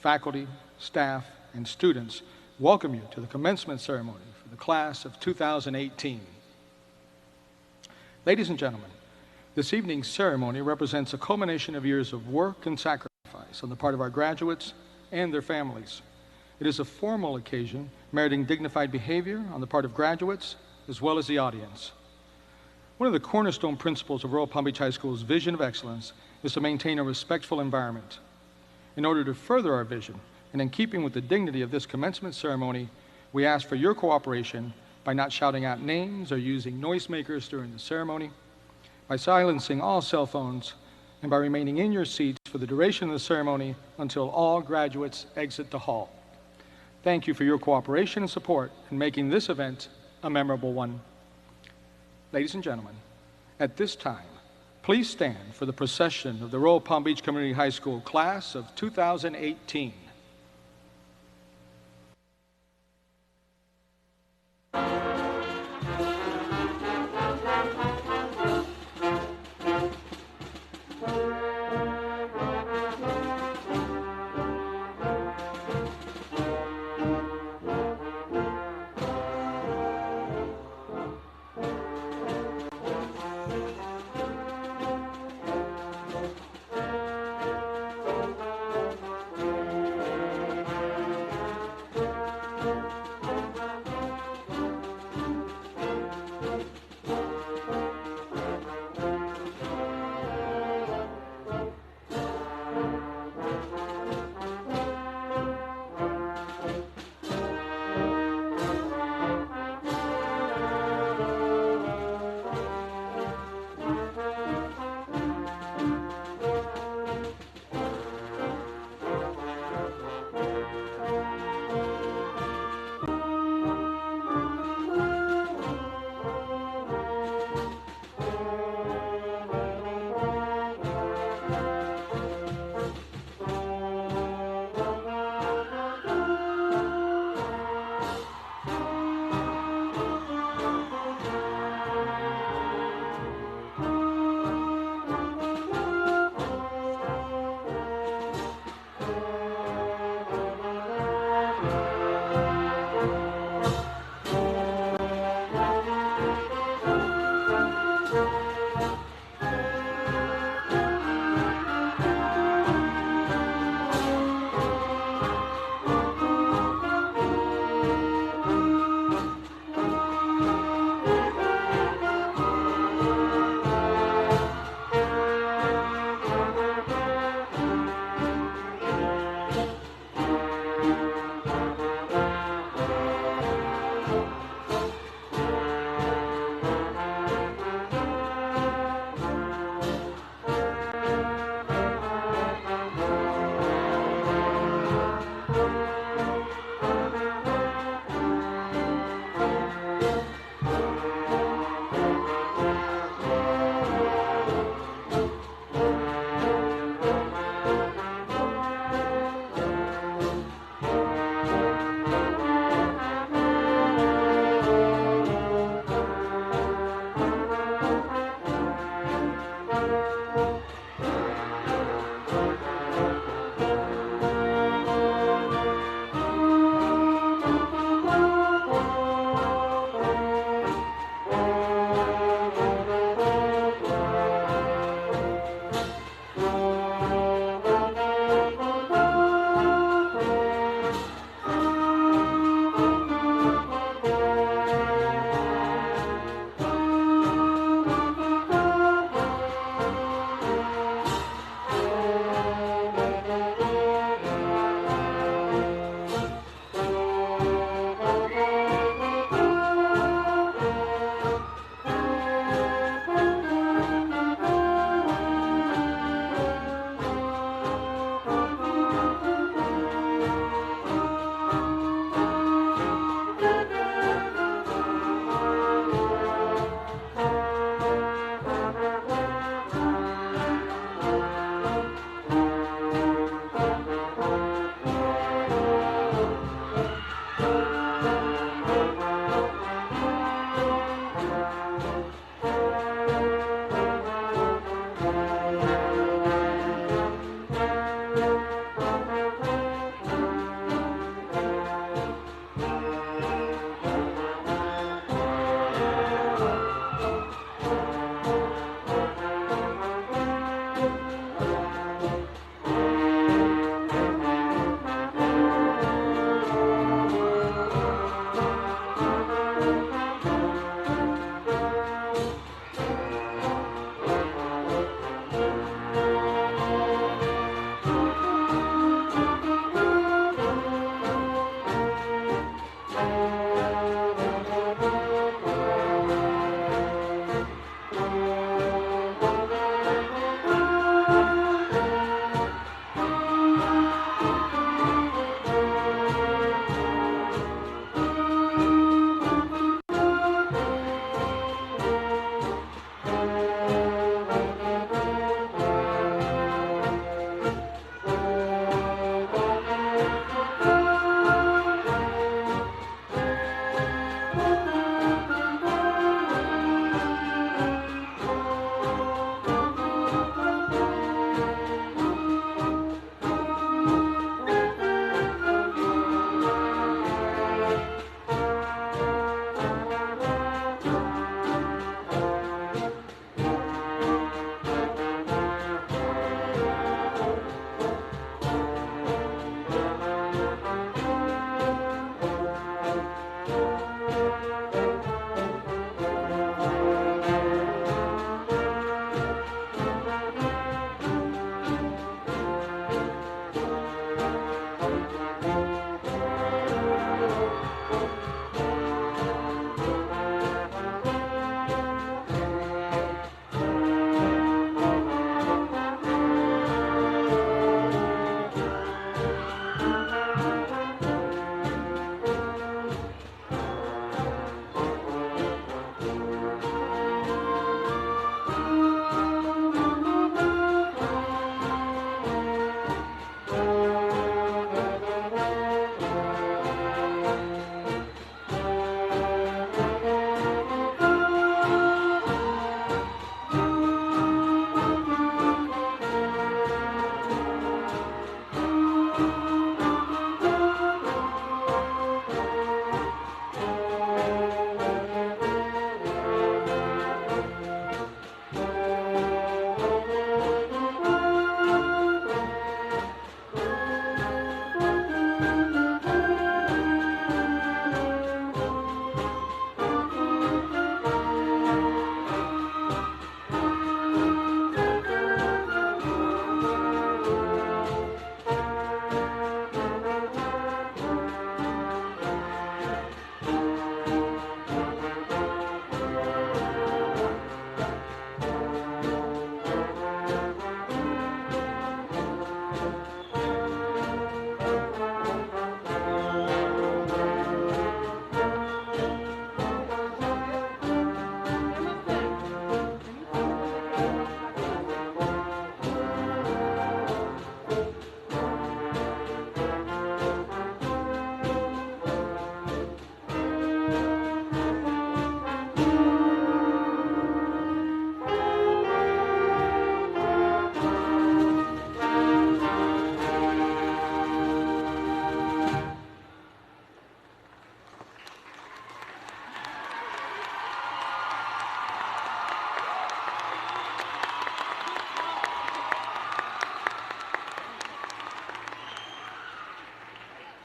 faculty, staff, and students welcome you to the commencement ceremony for the class of 2018. Ladies and gentlemen, this evening's ceremony represents a culmination of years of work and sacrifice on the part of our graduates and their families. It is a formal occasion meriting dignified behavior on the part of graduates as well as the audience. One of the cornerstone principles of Royal Palm Beach High School's vision of excellence is to maintain a respectful environment. In order to further our vision, and in keeping with the dignity of this commencement ceremony, we ask for your cooperation by not shouting out names or using noisemakers during the ceremony, by silencing all cell phones, and by remaining in your seats for the duration of the ceremony until all graduates exit the hall. Thank you for your cooperation and support in making this event a memorable one. Ladies and gentlemen, at this time, please stand for the procession of the Royal Palm Beach Community High School class of 2018.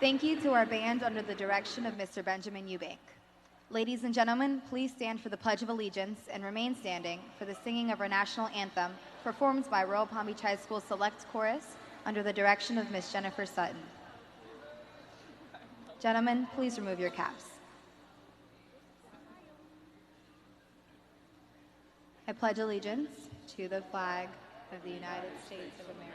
Thank you to our band under the direction of Mr. Benjamin Eubank. Ladies and gentlemen, please stand for the Pledge of Allegiance and remain standing for the singing of our national anthem performed by Royal Palm Beach High School Select Chorus under the direction of Miss Jennifer Sutton. Gentlemen, please remove your caps. I pledge allegiance to the flag of the United States of America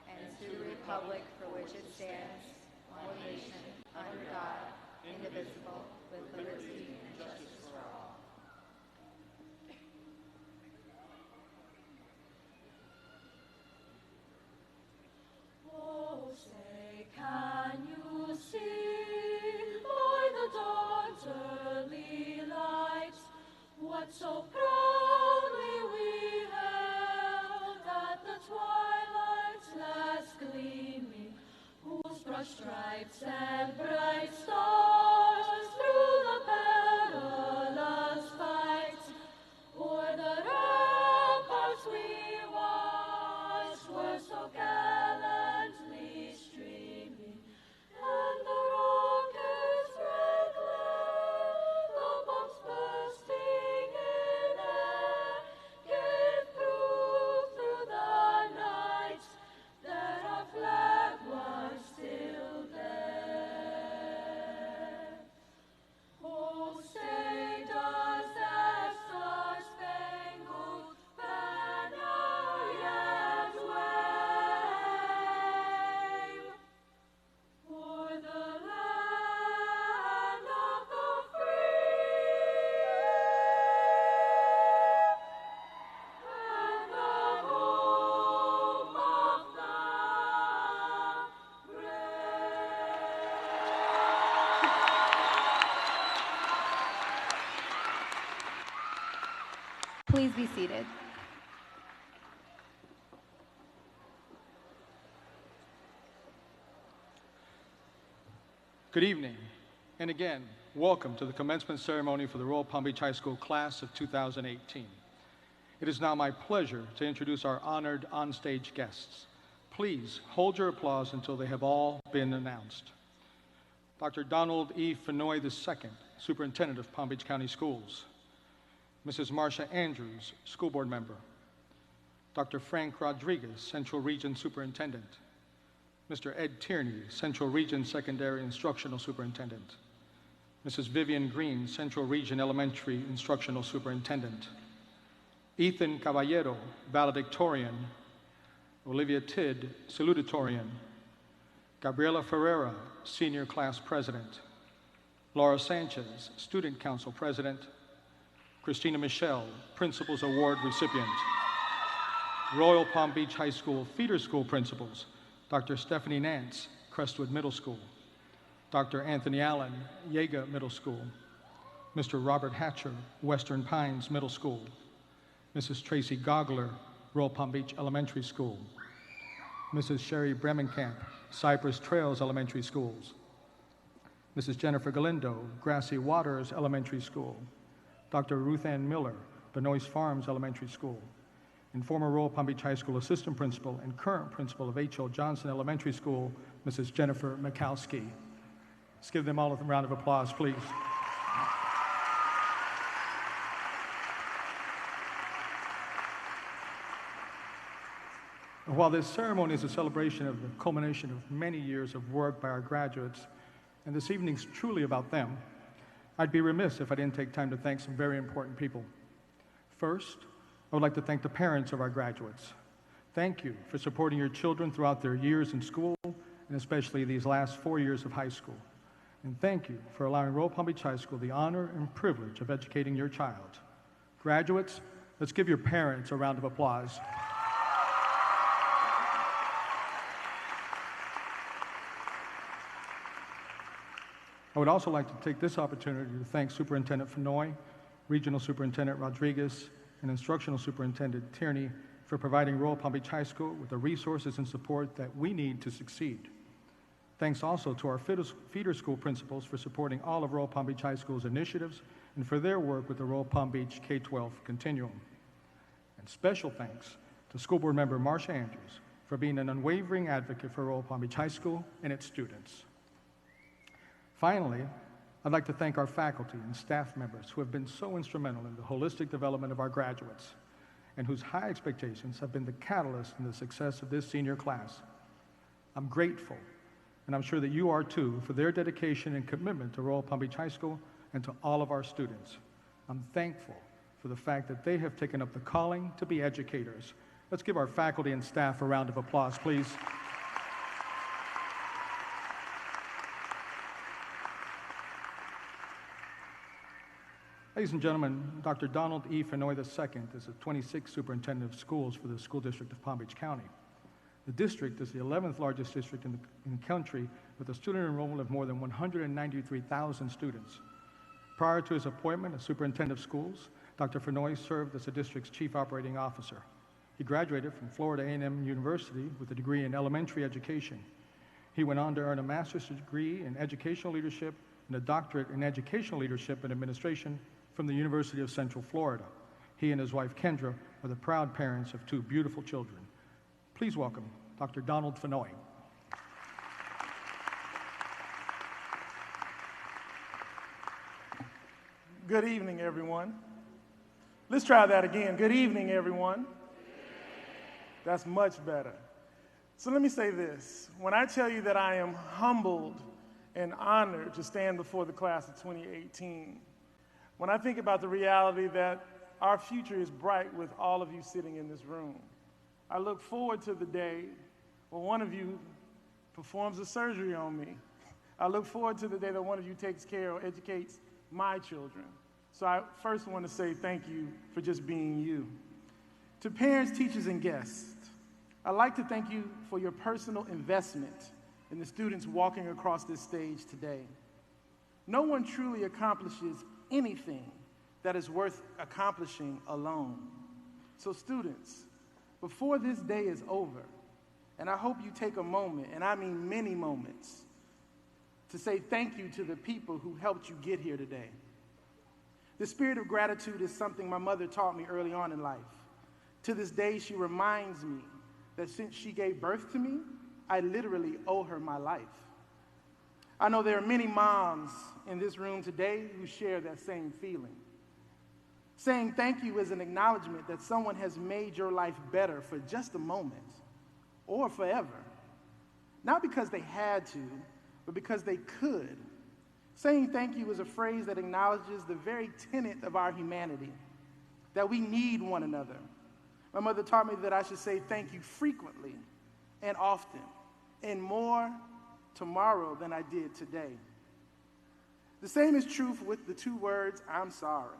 and to the republic for which it stands, one nation, under God, indivisible, with liberty and justice for all. Oh, say, can you see by the dawn's early light what so proudly we held at the twilight's last gleaming, whose broad stripes and bright stars through the perilous fight o'er the ramparts we watched were so gallantly streaming, and the rocket's red glare, the bombs bursting in air, gave proof through the night that our flag was still there. Oh, say does that star-spangled banner yet wave o'er the land of the free and the home of the Please be seated. Good evening, and again, welcome to the commencement ceremony for the Royal Palm Beach High School class of 2018. It is now my pleasure to introduce our honored onstage guests. Please hold your applause until they have all been announced. Dr. Donald E. Fenoy II, Superintendent of Palm Beach County Schools. Mrs. Marcia Andrews, School Board Member. Dr. Frank Rodriguez, Central Region Superintendent. Mr. Ed Tierney, Central Region Secondary Instructional Superintendent. Mrs. Vivian Green, Central Region Elementary Instructional Superintendent. Ethan Caballero, Valedictorian. Olivia Tidd, Salutatorian. Gabriela Ferreira, Senior Class President. Laura Sanchez, Student Council President. KRISTINA MICHEL, Principals Award recipient. Royal Palm Beach High School Feeder School Principals, Dr. Stephanie Nance, Crestwood Middle School. Dr. Anthony Allen, Yeager Middle School. Mr. Robert Hatcher, Western Pines Middle School. Mrs. Tracy Gogler, Royal Palm Beach Elementary School. Mrs. Sherry Bremenkamp, Cypress Trails Elementary Schools. Mrs. Jennifer Galindo, Grassy Waters Elementary School. Dr. Ruth Ann Miller, Benoist Farms Elementary School, and former Royal Palm Beach High School Assistant Principal and current Principal of H.L. Johnson Elementary School, Mrs. Jennifer MAKOWSKI. Let's give them all a round of applause, please. While this ceremony is a celebration of the culmination of many years of work by our graduates, and this evening's truly about them, I'd be remiss if I didn't take time to thank some very important people. First, I would like to thank the parents of our graduates. Thank you for supporting your children throughout their years in school, and especially these last 4 years of high school. And thank you for allowing Royal Palm Beach High School the honor and privilege of educating your child. Graduates, let's give your parents a round of applause. I would also like to take this opportunity to thank Superintendent Fenoy, Regional Superintendent Rodriguez, and Instructional Superintendent Tierney for providing Royal Palm Beach High School with the resources and support that we need to succeed. Thanks also to our feeder school principals for supporting all of Royal Palm Beach High School's initiatives and for their work with the Royal Palm Beach K-12 Continuum. And special thanks to School Board Member Marcia Andrews for being an unwavering advocate for Royal Palm Beach High School and its students. Finally, I'd like to thank our faculty and staff members who have been so instrumental in the holistic development of our graduates and whose high expectations have been the catalyst in the success of this senior class. I'm grateful, and I'm sure that you are too, for their dedication and commitment to Royal Palm Beach High School and to all of our students. I'm thankful for the fact that they have taken up the calling to be educators. Let's give our faculty and staff a round of applause, please. Ladies and gentlemen, Dr. Donald E. Fenoy II is the 26th Superintendent of Schools for the School District of Palm Beach County. The district is the 11th largest district in the country with a student enrollment of more than 193,000 students. Prior to his appointment as Superintendent of Schools, Dr. Fenoy served as the district's Chief Operating Officer. He graduated from Florida A&M University with a degree in elementary education. He went on to earn a master's degree in educational leadership and a doctorate in educational leadership and administration from the University of Central Florida. He and his wife Kendra are the proud parents of two beautiful children. Please welcome Dr. Donald Fenoy. Good evening, everyone. Let's try that again. Good evening, everyone. That's much better. So let me say this. When I tell you that I am humbled and honored to stand before the class of 2018, when I think about the reality that our future is bright with all of you sitting in this room, I look forward to the day when one of you performs a surgery on me. I look forward to the day that one of you takes care or educates my children. So I first want to say thank you for just being you. To parents, teachers, and guests, I'd like to thank you for your personal investment in the students walking across this stage today. No one truly accomplishes anything that is worth accomplishing alone. So students, before this day is over, and I hope you take a moment, and I mean many moments, to say thank you to the people who helped you get here today. The spirit of gratitude is something my mother taught me early on in life. To this day, she reminds me that since she gave birth to me, I literally owe her my life. I know there are many moms in this room today who share that same feeling. Saying thank you is an acknowledgement that someone has made your life better for just a moment or forever. Not because they had to, but because they could. Saying thank you is a phrase that acknowledges the very tenet of our humanity, that we need one another. My mother taught me that I should say thank you frequently and often, and more tomorrow than I did today. The same is true with the two words, I'm sorry.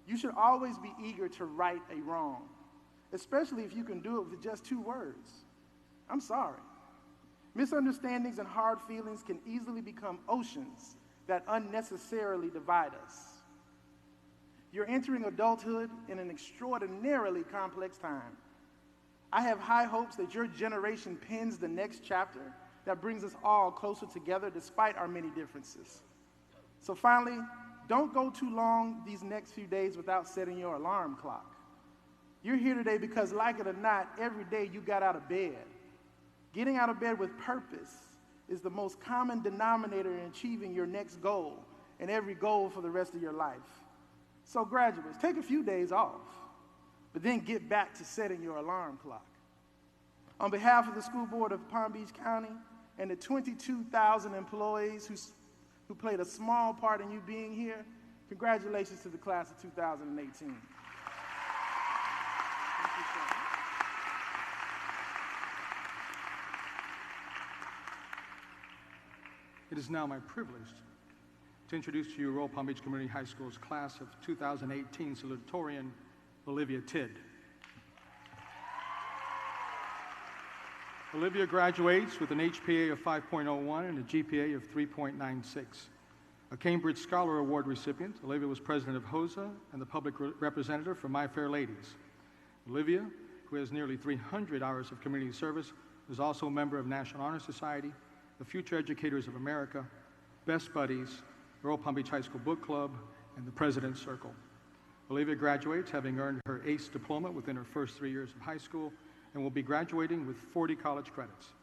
You should always be eager to right a wrong, especially if you can do it with just two words. I'm sorry. Misunderstandings and hard feelings can easily become oceans that unnecessarily divide us. You're entering adulthood in an extraordinarily complex time. I have high hopes that your generation pens the next chapter that brings us all closer together despite our many differences. So finally, don't go too long these next few days without setting your alarm clock. You're here today because, like it or not, every day you got out of bed. Getting out of bed with purpose is the most common denominator in achieving your next goal and every goal for the rest of your life. So graduates, take a few days off, but then get back to setting your alarm clock. On behalf of the School Board of Palm Beach County and the 22,000 employees who played a small part in you being here, congratulations to the class of 2018. It is now my privilege to introduce to you Royal Palm Beach Community High School's class of 2018 salutatorian, Olivia Tidd. Olivia graduates with an HPA of 5.01 and a GPA of 3.96. A Cambridge Scholar Award recipient, Olivia was president of HOSA and the public representative for My Fair Ladies. Olivia, who has nearly 300 hours of community service, is also a member of National Honor Society, the Future Educators of America, Best Buddies, Royal Palm Beach High School Book Club, and the President's Circle. Olivia graduates having earned her ACE diploma within her first 3 years of high school and will be graduating with 40 college credits.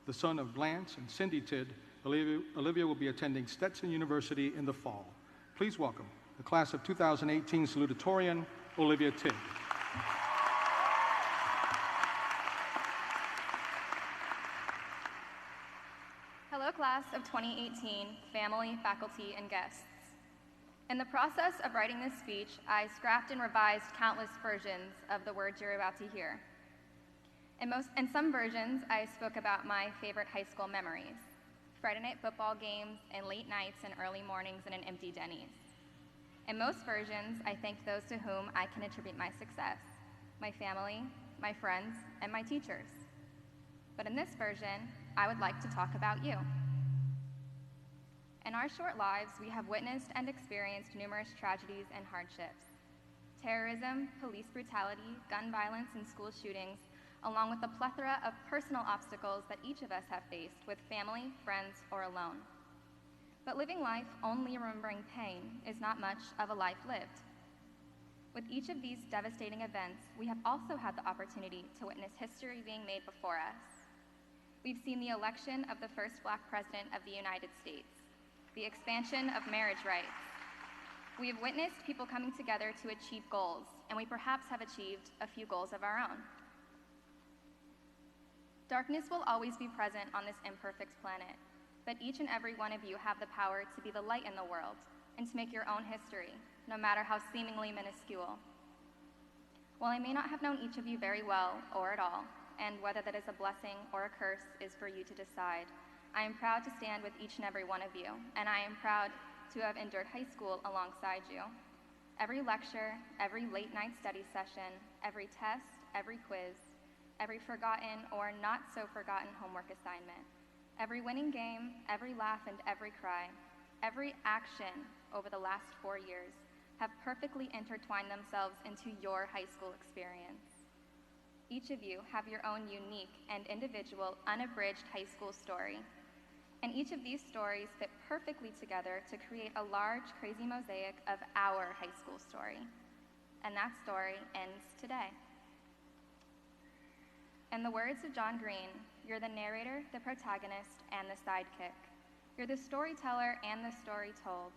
The son of Lance and Cindy Tidd, Olivia will be attending Stetson University in the fall. Please welcome the class of 2018 salutatorian, Olivia Tigg. Hello, class of 2018, family, faculty, and guests. In the process of writing this speech, I scrapped and revised countless versions of the words you're about to hear. In some versions, I spoke about my favorite high school memories, Friday night football games and late nights and early mornings in an empty Denny's. In most versions, I thanked those to whom I can attribute my success, my family, my friends, and my teachers. But in this version, I would like to talk about you. In our short lives, we have witnessed and experienced numerous tragedies and hardships. Terrorism, police brutality, gun violence, and school shootings, along with the plethora of personal obstacles that each of us have faced with family, friends, or alone. But living life only remembering pain is not much of a life lived. With each of these devastating events, we have also had the opportunity to witness history being made before us. We've seen the election of the first Black president of the United States, the expansion of marriage rights. We have witnessed people coming together to achieve goals, and we perhaps have achieved a few goals of our own. Darkness will always be present on this imperfect planet, but each and every one of you have the power to be the light in the world and to make your own history, no matter how seemingly minuscule. While I may not have known each of you very well or at all, and whether that is a blessing or a curse is for you to decide, I am proud to stand with each and every one of you, and I am proud to have endured high school alongside you. Every lecture, every late night study session, every test, every quiz, every forgotten or not so forgotten homework assignment, every winning game, every laugh and every cry, every action over the last 4 years have perfectly intertwined themselves into your high school experience. Each of you have your own unique and individual unabridged high school story. And each of these stories fit perfectly together to create a large, crazy mosaic of our high school story. And that story ends today. In the words of John Green, you're the narrator, the protagonist, and the sidekick. You're the storyteller and the story told.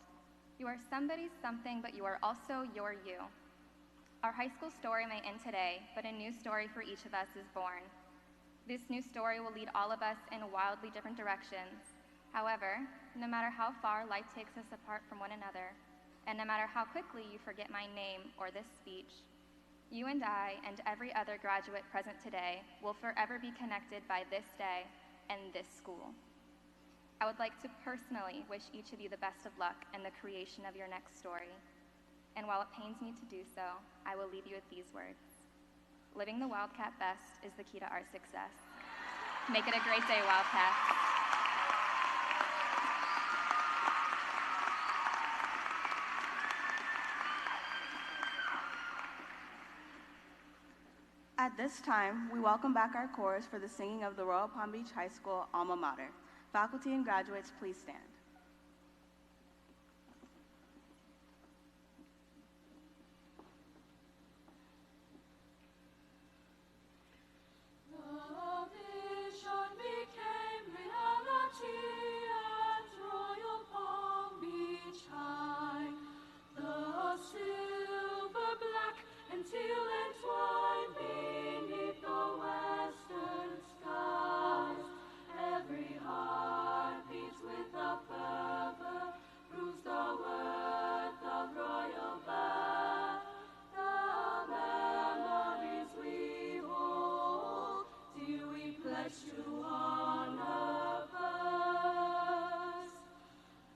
You are somebody's something, but you are also your you. Our high school story may end today, but a new story for each of us is born. This new story will lead all of us in wildly different directions. However, no matter how far life takes us apart from one another, and no matter how quickly you forget my name or this speech, you and I and every other graduate present today will forever be connected by this day and this school. I would like to personally wish each of you the best of luck in the creation of your next story. And while it pains me to do so, I will leave you with these words. Living the Wildcat best is the key to our success. Make it a great day, Wildcats. At this time, we welcome back our chorus for the singing of the Royal Palm Beach High School alma mater. Faculty and graduates, please stand. The vision became reality at Royal Palm Beach High. The silver, black, and teal entwined beneath the western skies. Every heart beats with a fervor, proves the worth of royal birth. The memories we hold, dear, we pledge to honor first.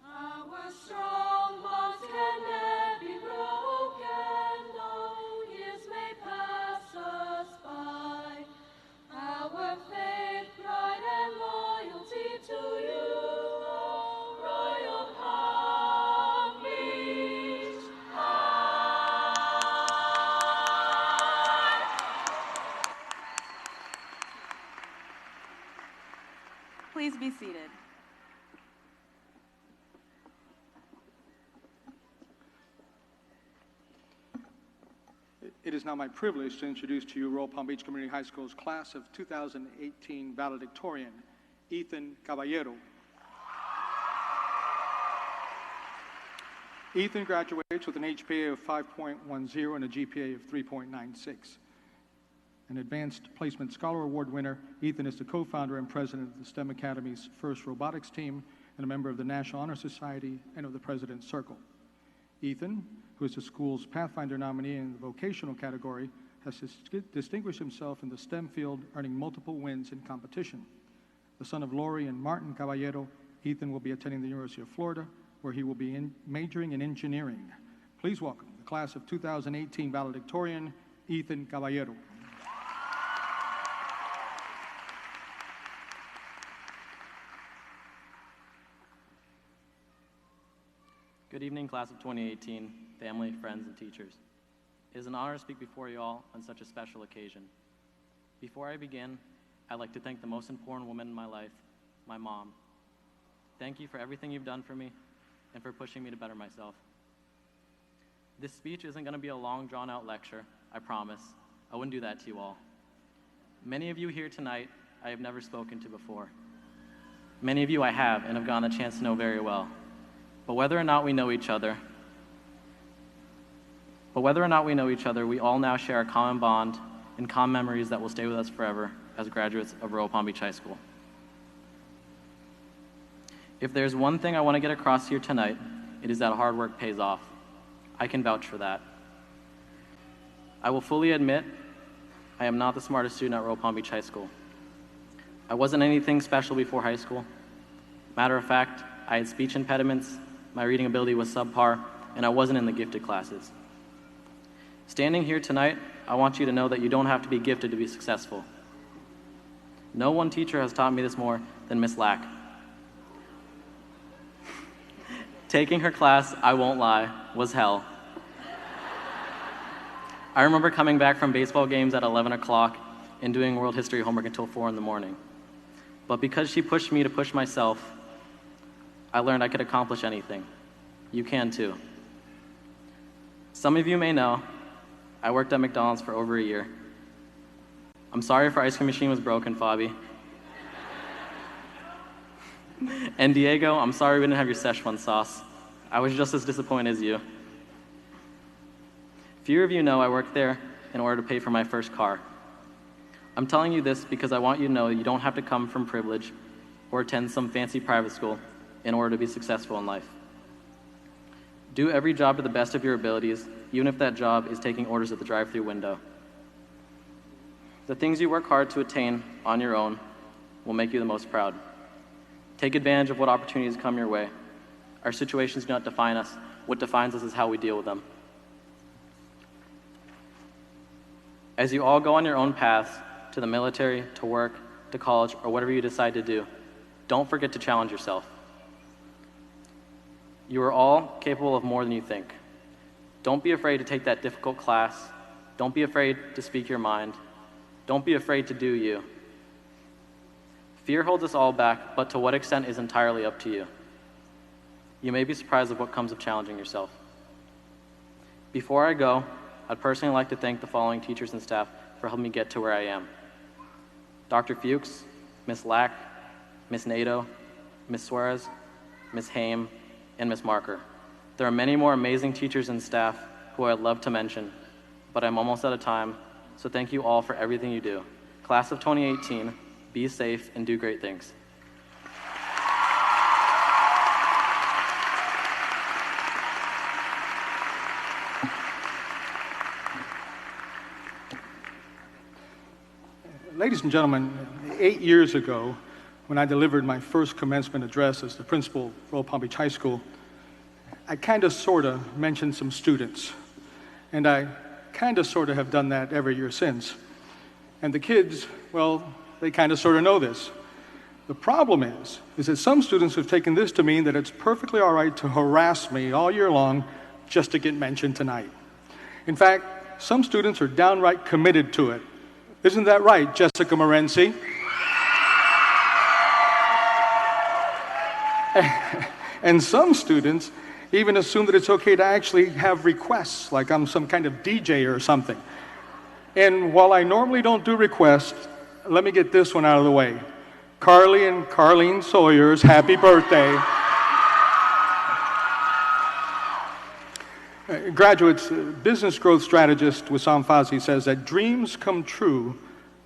Our strong bonds can never be broken, though years may pass us by. Our faith, pride, and loyalty to you, Royal Palm Beach High. Please be seated. It is now my privilege to introduce to you Royal Palm Beach Community High School's class of 2018 valedictorian, Ethan Caballero. Ethan graduates with an HPA of 5.10 and a GPA of 3.96. An Advanced Placement Scholar Award winner, Ethan is the co-founder and president of the STEM Academy's first robotics team and a member of the National Honor Society and of the President's Circle. Ethan, who is the school's Pathfinder nominee in the vocational category, has distinguished himself in the STEM field, earning multiple wins in competition. The son of Lori and Martin Caballero, Ethan will be attending the University of Florida, where he will be majoring in engineering. Please welcome the class of 2018 valedictorian, Ethan Caballero. Good evening, class of 2018, family, friends, and teachers. It is an honor to speak before you all on such a special occasion. Before I begin, I'd like to thank the most important woman in my life, my mom. Thank you for everything you've done for me and for pushing me to better myself. This speech isn't going to be a long, drawn-out lecture, I promise. I wouldn't do that to you all. Many of you here tonight I have never spoken to before. Many of you I have and have gotten the chance to know very well. But whether or not we know each other, we all now share a common bond and common memories that will stay with us forever as graduates of Royal Palm Beach High School. If there's one thing I want to get across here tonight, it is that hard work pays off. I can vouch for that. I will fully admit I am not the smartest student at Royal Palm Beach High School. I wasn't anything special before high school. Matter of fact, I had speech impediments, my reading ability was subpar, and I wasn't in the gifted classes. Standing here tonight, I want you to know that you don't have to be gifted to be successful. No one teacher has taught me this more than Miss Lack. Taking her class, I won't lie, was hell. I remember coming back from baseball games at 11 o'clock and doing world history homework until 4 in the morning. But because she pushed me to push myself, I learned I could accomplish anything. You can too. Some of you may know, I worked at McDonald's for over a year. I'm sorry if our ice cream machine was broken, Fabi. And Diego, I'm sorry we didn't have your Szechuan sauce. I was just as disappointed as you. Few of you know I worked there in order to pay for my first car. I'm telling you this because I want you to know you don't have to come from privilege or attend some fancy private school in order to be successful in life. Do every job to the best of your abilities, even if that job is taking orders at the drive-thru window. The things you work hard to attain on your own will make you the most proud. Take advantage of what opportunities come your way. Our situations do not define us. What defines us is how we deal with them. As you all go on your own paths, to the military, to work, to college, or whatever you decide to do, don't forget to challenge yourself. You are all capable of more than you think. Don't be afraid to take that difficult class. Don't be afraid to speak your mind. Don't be afraid to do you. Fear holds us all back, but to what extent is entirely up to you. You may be surprised at what comes of challenging yourself. Before I go, I'd personally like to thank the following teachers and staff for helping me get to where I am. Dr. Fuchs, Ms. Lack, Ms. Nato, Ms. Suarez, Ms. Haim, and Ms. Marker. There are many more amazing teachers and staff who I'd love to mention, but I'm almost out of time, so thank you all for everything you do. Class of 2018, be safe and do great things. Ladies and gentlemen, 8 years ago, when I delivered my first commencement address as the principal of Royal Palm Beach High School, I kind of sort of mentioned some students. And I kind of sort of have done that every year since. And the kids, well, they kind of sort of know this. The problem is that some students have taken this to mean that it's perfectly all right to harass me all year long just to get mentioned tonight. In fact, some students are downright committed to it. Isn't that right, Jessica Morenci? And some students even assume that it's okay to actually have requests, like I'm some kind of DJ or something. And while I normally don't do requests, let me get this one out of the way. Carly and Carlene Sawyers, happy birthday. Graduates, business growth strategist Wissam Fazi says that dreams come true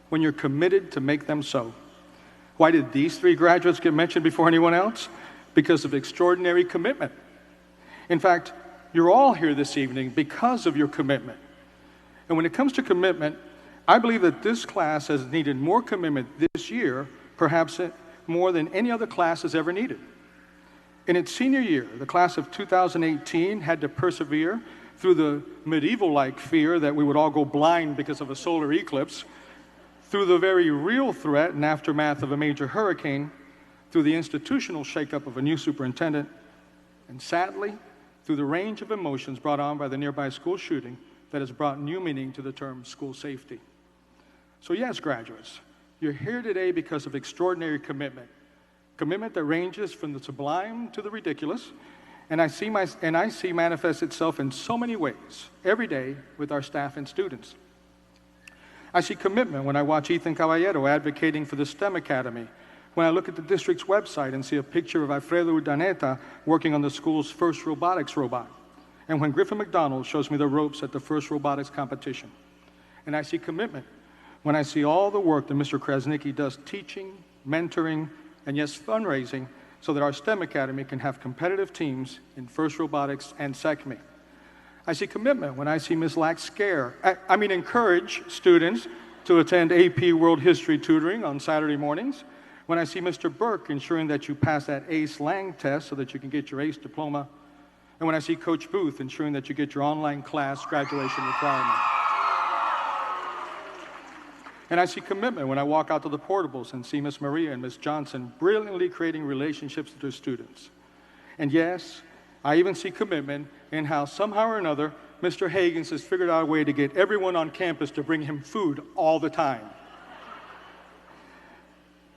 when you're committed to make them so. Why did these three graduates get mentioned before anyone else? Because of extraordinary commitment. In fact, you're all here this evening because of your commitment. And when it comes to commitment, I believe that this class has needed more commitment this year, perhaps more than any other class has ever needed. In its senior year, the class of 2018 had to persevere through the medieval-like fear that we would all go blind because of a solar eclipse, through the very real threat and aftermath of a major hurricane, through the institutional shakeup of a new superintendent, and sadly, through the range of emotions brought on by the nearby school shooting that has brought new meaning to the term school safety. So yes, graduates, you're here today because of extraordinary commitment. Commitment that ranges from the sublime to the ridiculous, and I see manifest itself in so many ways every day with our staff and students. I see commitment when I watch Ethan Caballero advocating for the STEM Academy, when I look at the district's website and see a picture of Alfredo Urdaneta working on the school's first robotics robot, and when Griffin McDonald shows me the ropes at the first robotics competition. And I see commitment when I see all the work that Mr. Krasnicki does teaching, mentoring, and yes, fundraising, so that our STEM Academy can have competitive teams in FIRST Robotics and SECME. I see commitment when I see Ms. Lack encourage students to attend AP World History tutoring on Saturday mornings, when I see Mr. Burke ensuring that you pass that ACE Lang test so that you can get your ACE diploma, and when I see Coach Booth ensuring that you get your online class graduation requirement. And I see commitment when I walk out to the portables and see Miss Maria and Miss Johnson brilliantly creating relationships with their students. And yes, I even see commitment in how somehow or another Mr. Higgins has figured out a way to get everyone on campus to bring him food all the time.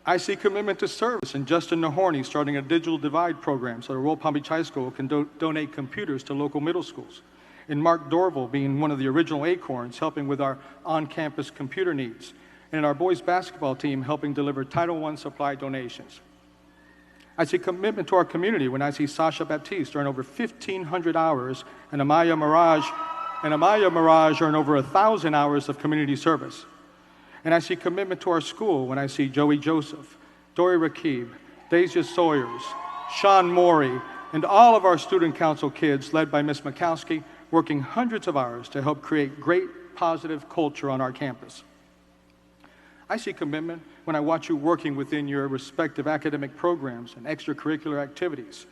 I see commitment to service in Justin Nahorny starting a digital divide program so that Royal Palm Beach High School can donate computers to local middle schools. In Mark Dorval being one of the original Acorns, helping with our on-campus computer needs, and in our boys basketball team helping deliver Title I supply donations. I see commitment to our community when I see Sasha Baptiste earn over 1,500 hours and Amaya Mirage earn over 1,000 hours of community service. And I see commitment to our school when I see Joey Joseph, Dory Rakib, Deja Sawyers, Sean Morey, and all of our student council kids led by Ms. Makowski working hundreds of hours to help create great positive culture on our campus. I see commitment when I watch you working within your respective academic programs and extracurricular activities.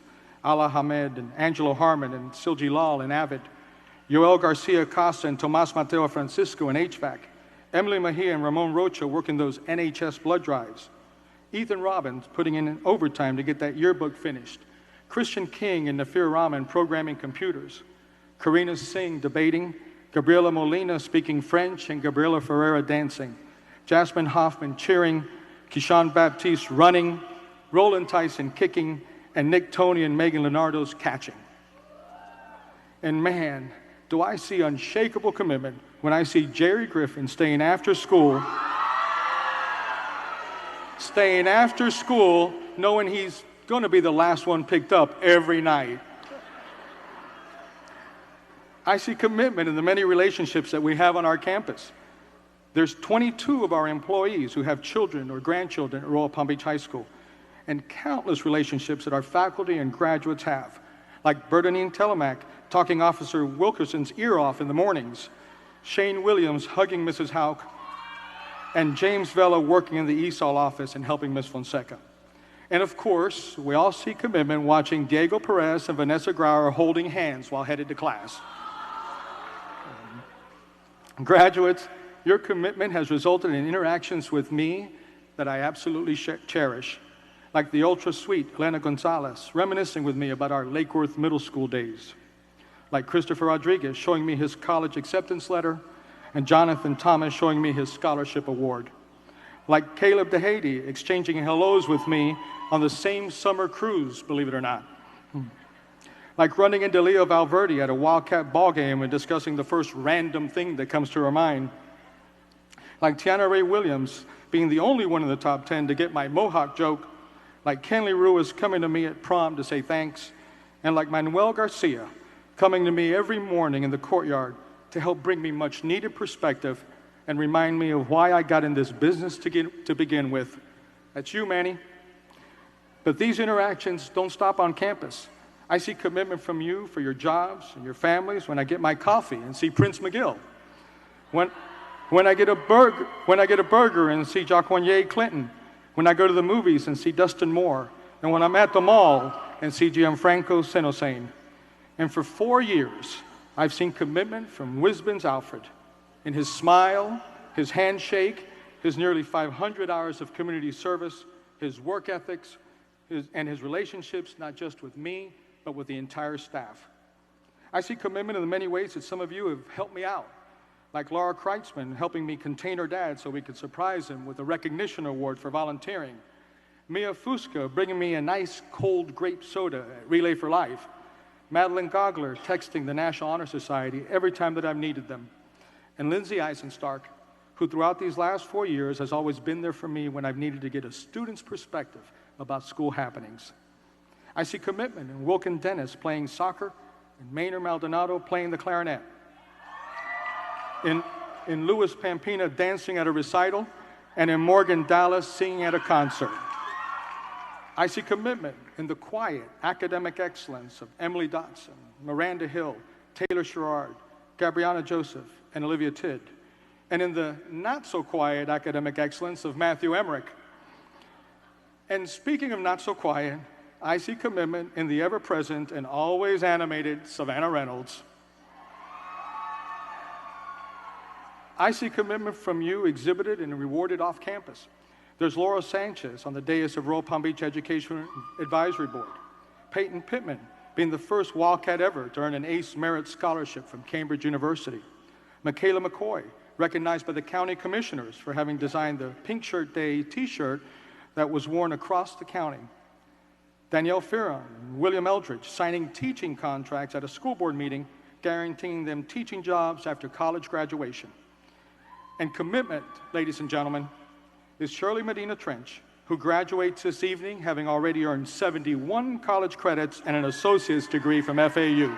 Ala Hamed and Angelo Harmon and Silji Lal and Avid, Yoel Garcia Costa and Tomas Mateo Francisco in HVAC, Emily Mejia and Ramon Rocha working those NHS blood drives, Ethan Robbins putting in overtime to get that yearbook finished, Christian King and Nafir Rahman programming computers, Karina Singh debating, Gabriela Molina speaking French and Gabriela Ferreira dancing, Jasmine Hoffman cheering, Kishan Baptiste running, Roland Tyson kicking, and Nick Tony and Megan Leonardo's catching. And man, do I see unshakable commitment when I see Jerry Griffin staying after school knowing he's going to be the last one picked up every night. I see commitment in the many relationships that we have on our campus. There's 22 of our employees who have children or grandchildren at Royal Palm Beach High School, and countless relationships that our faculty and graduates have, like Bertanine Telemac talking Officer Wilkerson's ear off in the mornings, Shane Williams hugging Mrs. Hauk, and James Vela working in the ESOL office and helping Ms. Fonseca. And of course, we all see commitment watching Diego Perez and Vanessa Grauer holding hands while headed to class. Graduates, your commitment has resulted in interactions with me that I absolutely cherish, like the ultra-sweet Elena Gonzalez reminiscing with me about our Lake Worth Middle School days, like Christopher Rodriguez showing me his college acceptance letter, and Jonathan Thomas showing me his scholarship award, like Caleb DeHady exchanging hellos with me on the same summer cruise, believe it or not, like running into Leo Valverde at a Wildcat ball game and discussing the first random thing that comes to her mind, like Tiana Ray Williams being the only one in the top 10 to get my Mohawk joke, like Kenley Ruiz coming to me at prom to say thanks, and like Manuel Garcia coming to me every morning in the courtyard to help bring me much needed perspective and remind me of why I got in this business to begin with. That's you, Manny. But these interactions don't stop on campus. I see commitment from you for your jobs and your families when I get my coffee and see Prince McGill. When I get a burger and see Jacqueline Clinton. When I go to the movies and see Dustin Moore. And when I'm at the mall and see Gianfranco Senocene. And for 4 years, I've seen commitment from Wisbon's Alfred in his smile, his handshake, his nearly 500 hours of community service, his work ethics, and his relationships, not just with me, but with the entire staff. I see commitment in the many ways that some of you have helped me out, like Laura Kreitzman helping me contain her dad so we could surprise him with a recognition award for volunteering, Mia Fusca bringing me a nice cold grape soda at Relay for Life, Madeline Gogler texting the National Honor Society every time that I've needed them, and Lindsay Eisenstark, who throughout these last 4 years has always been there for me when I've needed to get a student's perspective about school happenings. I see commitment in Wilkin Dennis playing soccer and Maynard Maldonado playing the clarinet. In Louis Pampina dancing at a recital, and in Morgan Dallas singing at a concert. I see commitment in the quiet academic excellence of Emily Dotson, Miranda Hill, Taylor Sherrard, Gabriana Joseph, and Olivia Tidd, and in the not-so-quiet academic excellence of Matthew Emmerich. And speaking of not-so-quiet, I see commitment in the ever-present and always animated Savannah Reynolds. I see commitment from you exhibited and rewarded off campus. There's Laura Sanchez on the dais of Royal Palm Beach Education Advisory Board. Peyton Pittman being the first Wildcat ever to earn an ACE Merit Scholarship from Cambridge University. Michaela McCoy, recognized by the county commissioners for having designed the Pink Shirt Day t-shirt that was worn across the county. Danielle Ferron and William Eldridge signing teaching contracts at a school board meeting, guaranteeing them teaching jobs after college graduation. And commitment, ladies and gentlemen, is Shirley Medina Trench, who graduates this evening having already earned 71 college credits and an associate's degree from FAU.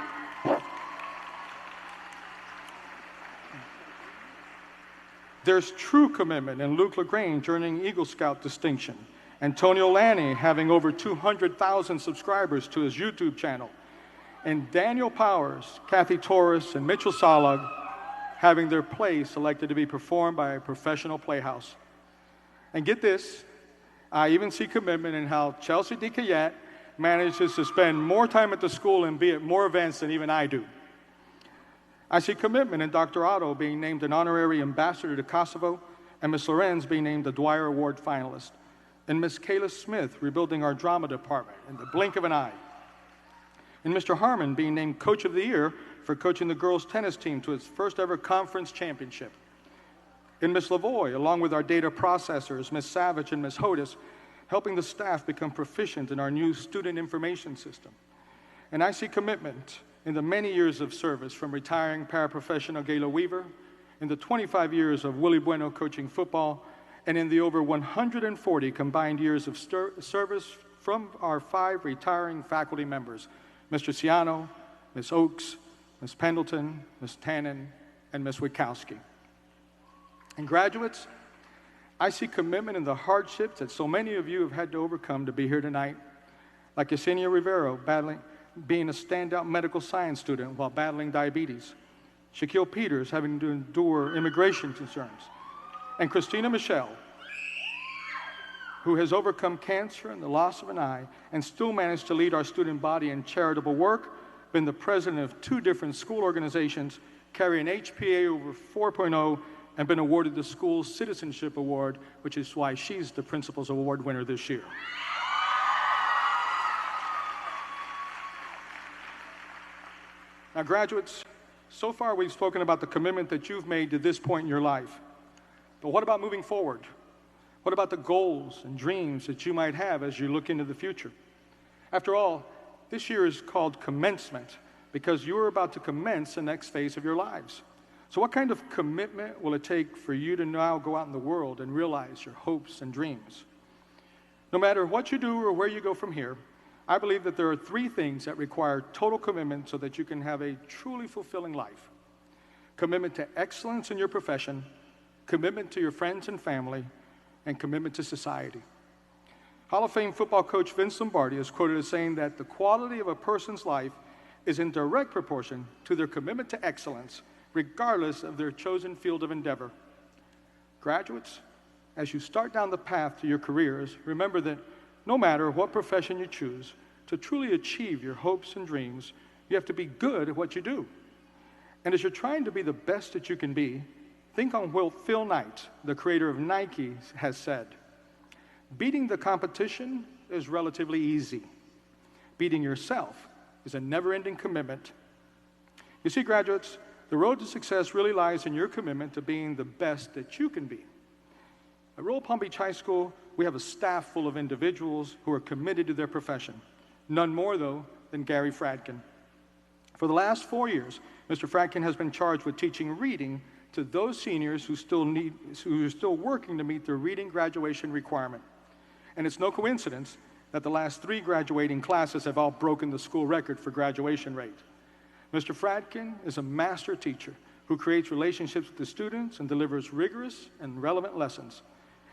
There's true commitment in Luke LaGrange earning Eagle Scout distinction, Antonio Lanny having over 200,000 subscribers to his YouTube channel, and Daniel Powers, Kathy Torres, and Mitchell Salag having their play selected to be performed by a professional playhouse. And get this, I even see commitment in how Chelsea DeCayette manages to spend more time at the school and be at more events than even I do. I see commitment in Dr. Otto being named an honorary ambassador to Kosovo, and Ms. Lorenz being named a Dwyer Award finalist, and Ms. Kayla Smith rebuilding our drama department in the blink of an eye, and Mr. Harmon being named Coach of the Year for coaching the girls' tennis team to its first ever conference championship, and Ms. Lavoie, along with our data processors, Ms. Savage and Ms. Hodis, helping the staff become proficient in our new student information system. And I see commitment in the many years of service from retiring paraprofessional Gayla Weaver, in the 25 years of Willie Bueno coaching football, and in the over 140 combined years of service from our 5 retiring faculty members, Mr. Ciano, Ms. Oakes, Ms. Pendleton, Ms. Tannen, and Ms. Witkowski. And graduates, I see commitment in the hardships that so many of you have had to overcome to be here tonight, like Yesenia Rivero being a standout medical science student while battling diabetes, Shaquille Peters having to endure immigration concerns, and Christina Michelle, who has overcome cancer and the loss of an eye and still managed to lead our student body in charitable work, been the president of 2 different school organizations, carry an HPA over 4.0, and been awarded the School Citizenship Award, which is why she's the Principal's Award winner this year. Now, graduates, so far we've spoken about the commitment that you've made to this point in your life. But what about moving forward? What about the goals and dreams that you might have as you look into the future? After all, this year is called commencement because you are about to commence the next phase of your lives. So what kind of commitment will it take for you to now go out in the world and realize your hopes and dreams? No matter what you do or where you go from here, I believe that there are three things that require total commitment so that you can have a truly fulfilling life. Commitment to excellence in your profession, commitment to your friends and family, and commitment to society. Hall of Fame football coach Vince Lombardi is quoted as saying that the quality of a person's life is in direct proportion to their commitment to excellence, regardless of their chosen field of endeavor. Graduates, as you start down the path to your careers, remember that no matter what profession you choose, to truly achieve your hopes and dreams, you have to be good at what you do. And as you're trying to be the best that you can be, think on what Phil Knight, the creator of Nike, has said. Beating the competition is relatively easy. Beating yourself is a never-ending commitment. You see, graduates, the road to success really lies in your commitment to being the best that you can be. At Royal Palm Beach High School, we have a staff full of individuals who are committed to their profession. None more, though, than Gary Fradkin. For the last 4 years, Mr. Fradkin has been charged with teaching reading to those seniors who are still working to meet their reading graduation requirement. And it's no coincidence that the last 3 graduating classes have all broken the school record for graduation rate. Mr. Fradkin is a master teacher who creates relationships with the students and delivers rigorous and relevant lessons.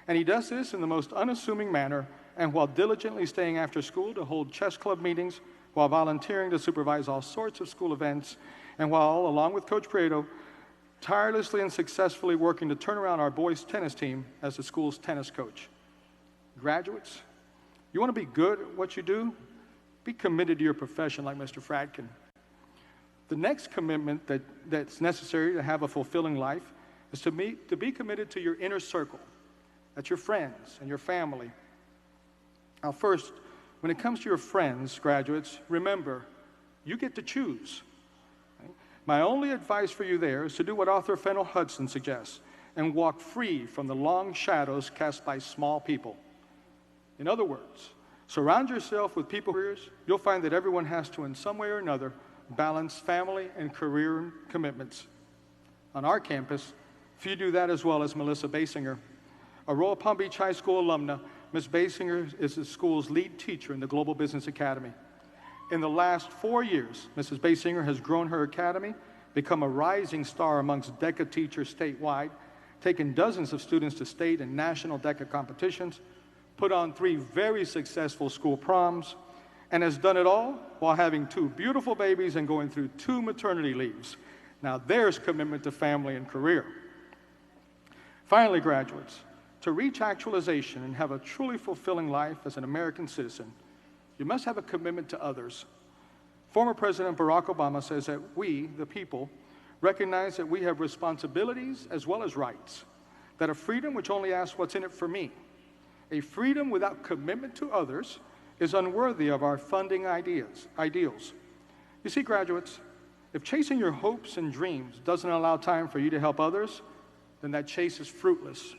And he does this in the most unassuming manner and while diligently staying after school to hold chess club meetings, while volunteering to supervise all sorts of school events, and while, along with Coach Prieto, tirelessly and successfully working to turn around our boys' tennis team as the school's tennis coach. Graduates, you want to be good at what you do? Be committed to your profession like Mr. Fradkin. The next commitment that's necessary to have a fulfilling life is to be committed to your inner circle. That's your friends and your family. Now first, when it comes to your friends, graduates, remember, you get to choose. Okay? My only advice for you there is to do what author Fennel Hudson suggests and walk free from the long shadows cast by small people. In other words, surround yourself with people. You'll find that everyone has to, in some way or another, balance family and career commitments. On our campus, few do that as well as Melissa Basinger. A Royal Palm Beach High School alumna, Ms. Basinger is the school's lead teacher in the Global Business Academy. In the last 4 years, Mrs. Basinger has grown her academy, become a rising star amongst DECA teachers statewide, taken dozens of students to state and national DECA competitions, put on 3 very successful school proms, and has done it all while having 2 beautiful babies and going through 2 maternity leaves. Now there's commitment to family and career. Finally, graduates, to reach actualization and have a truly fulfilling life as an American citizen, you must have a commitment to others. Former President Barack Obama says that we, the people, recognize that we have responsibilities as well as rights, that a freedom which only asks what's in it for me, a freedom without commitment to others, is unworthy of our funding ideals. You see, graduates, if chasing your hopes and dreams doesn't allow time for you to help others, then that chase is fruitless.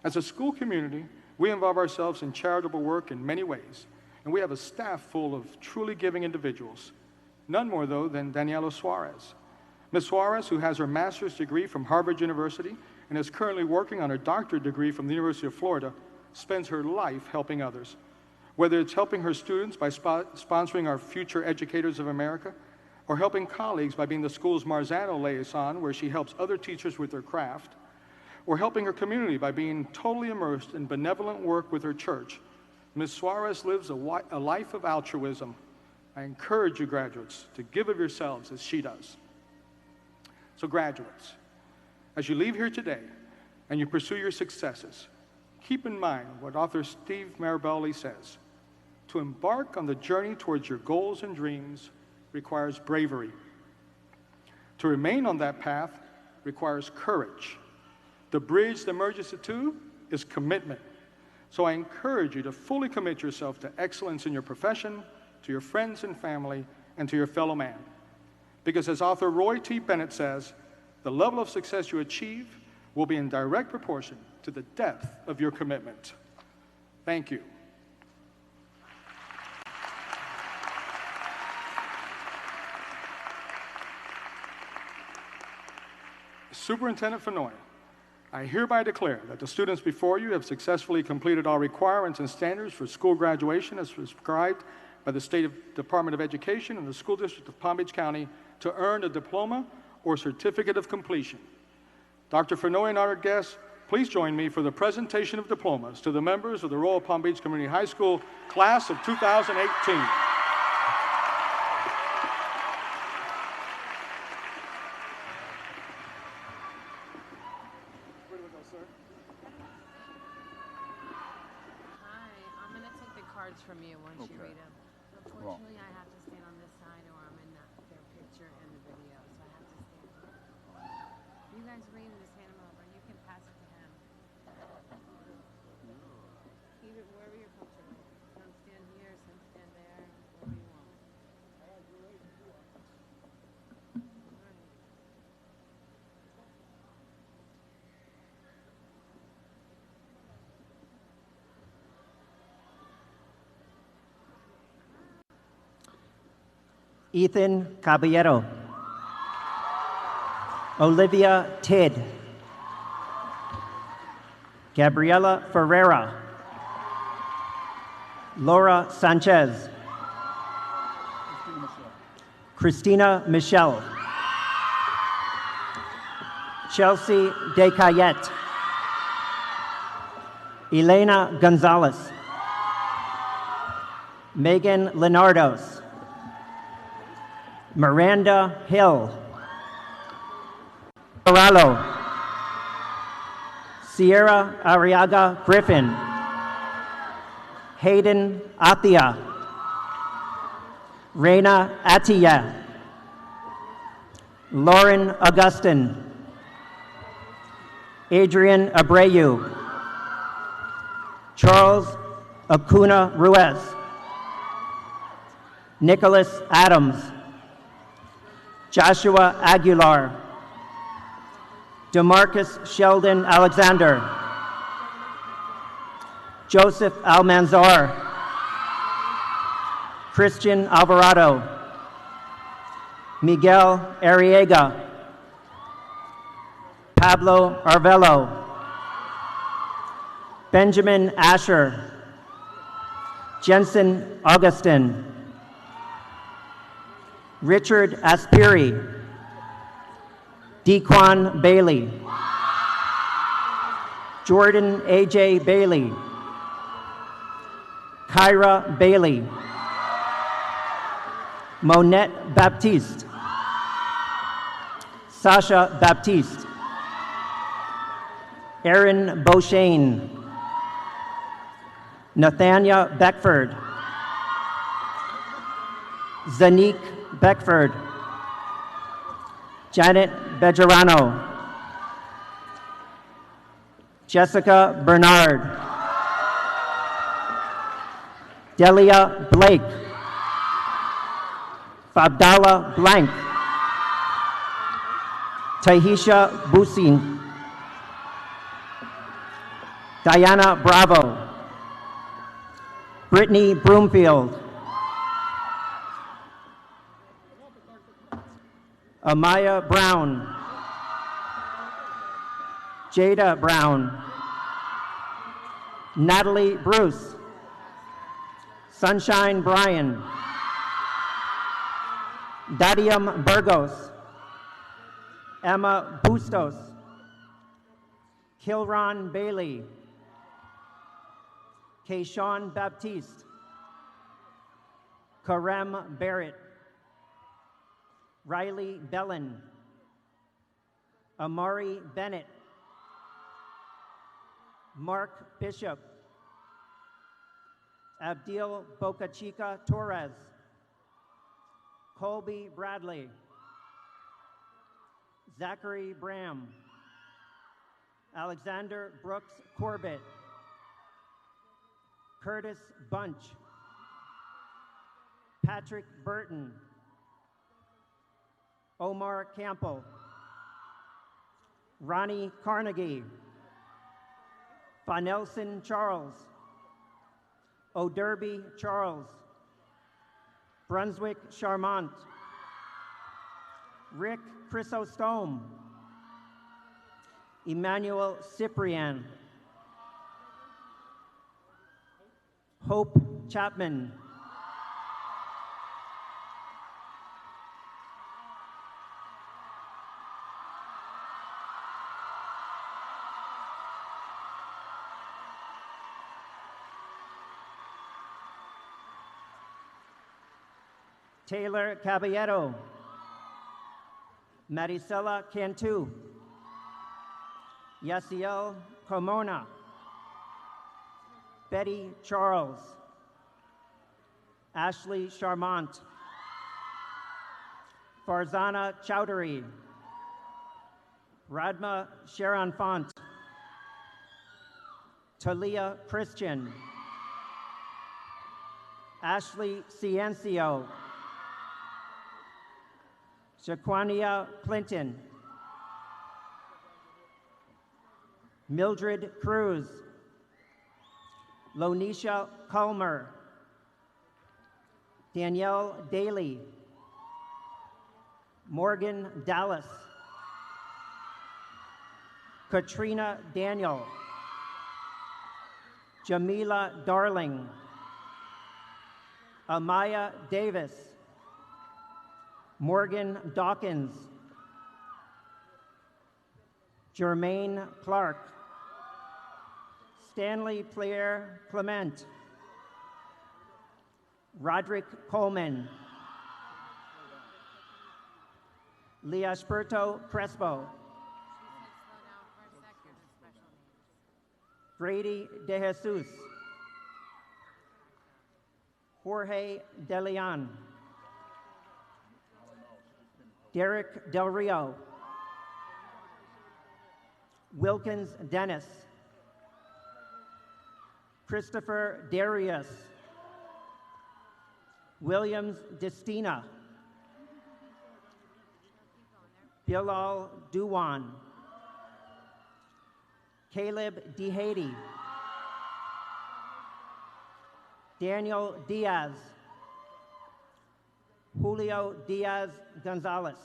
As a school community, we involve ourselves in charitable work in many ways, and we have a staff full of truly giving individuals. None more, though, than Daniela Suarez. Ms. Suarez, who has her master's degree from Harvard University and is currently working on her doctorate degree from the University of Florida, spends her life helping others. Whether it's helping her students by sponsoring our Future Educators of America, or helping colleagues by being the school's Marzano liaison, where she helps other teachers with their craft, or helping her community by being totally immersed in benevolent work with her church, Ms. Suarez lives a life of altruism. I encourage you, graduates, to give of yourselves as she does. So graduates, as you leave here today and you pursue your successes, keep in mind what author Steve Maraboli says. To embark on the journey towards your goals and dreams requires bravery. To remain on that path requires courage. The bridge that merges the two is commitment. So I encourage you to fully commit yourself to excellence in your profession, to your friends and family, and to your fellow man. Because as author Roy T. Bennett says, the level of success you achieve will be in direct proportion to the depth of your commitment. Thank you. Superintendent Fenoy, I hereby declare that the students before you have successfully completed all requirements and standards for school graduation as prescribed by the State Department of Education and the School District of Palm Beach County to earn a diploma or certificate of completion. Dr. Fenoy and honored guests, please join me for the presentation of diplomas to the members of the Royal Palm Beach Community High School class of 2018. From you once you read them. Unfortunately, I have to stand on this side or I'm in their picture and the video, so I have to stand here. You guys read and just hand them over and you can pass it to him. Even wherever you're comfortable. Some stand here, some stand there, wherever you want. Ethan Caballero, Olivia Tidd, Gabriela Ferreira, Laura Sanchez, Christina Michelle, Chelsea Descayette, Elena Gonzalez, Megan Leonardos, Miranda Hill, Corralo, Sierra Arriaga Griffin, Hayden Atia, Reina Atia, Lauren Augustin, Adrian Abreu, Charles Acuna Ruiz, Nicholas Adams, Joshua Aguilar, DeMarcus Sheldon Alexander, Joseph Almanzar, Christian Alvarado, Miguel Arriaga, Pablo Arvelo, Benjamin Asher, Jensen Augustin, Richard Aspiri, Dequan Bailey, Jordan A.J. Bailey, Kyra Bailey, Monette Baptiste, Sasha Baptiste, Aaron Beauchesne, Nathania Beckford, Zanique Beckford, Janet Bejarano, Jessica Bernard, Delia Blake, Fabdallah Blank, Tahisha Busin, Diana Bravo, Brittany Broomfield, Amaya Brown, Jada Brown, Natalie Bruce, Sunshine Bryan, Dadium Burgos, Emma Bustos, Kilron Bailey, Kayshawn Baptiste, Karem Barrett, Riley Bellin, Amari Bennett, Mark Bishop, Abdil Bocachica Torres, Colby Bradley, Zachary Bram, Alexander Brooks Corbett, Curtis Bunch, Patrick Burton, Omar Campbell, Ronnie Carnegie, Fanelson Charles, O'Derby Charles, Brunswick Charmant, Rick Chrysostome, Emmanuel Cyprian, Hope Chapman, Taylor Caballero, Maricela Cantu, Yasiel Comona, Betty Charles, Ashley Charmant, Farzana Chowdhury, Radma Sharonfont, Talia Christian, Ashley Ciencio, Shaquania Clinton, Mildred Cruz, Lonisha Culmer, Danielle Daly, Morgan Dallas, Katrina Daniel, Jamila Darling, Amaya Davis, Morgan Dawkins, Jermaine Clark, Stanley Pierre Clement, Roderick Coleman, Liasperto Crespo, Grady De Jesus, Jorge De Leon, Derek Del Rio, Wilkins Dennis, Christopher Darius, Williams Destina, Bilal Duwan, Caleb DeHady, Daniel Diaz, Julio Diaz Gonzalez,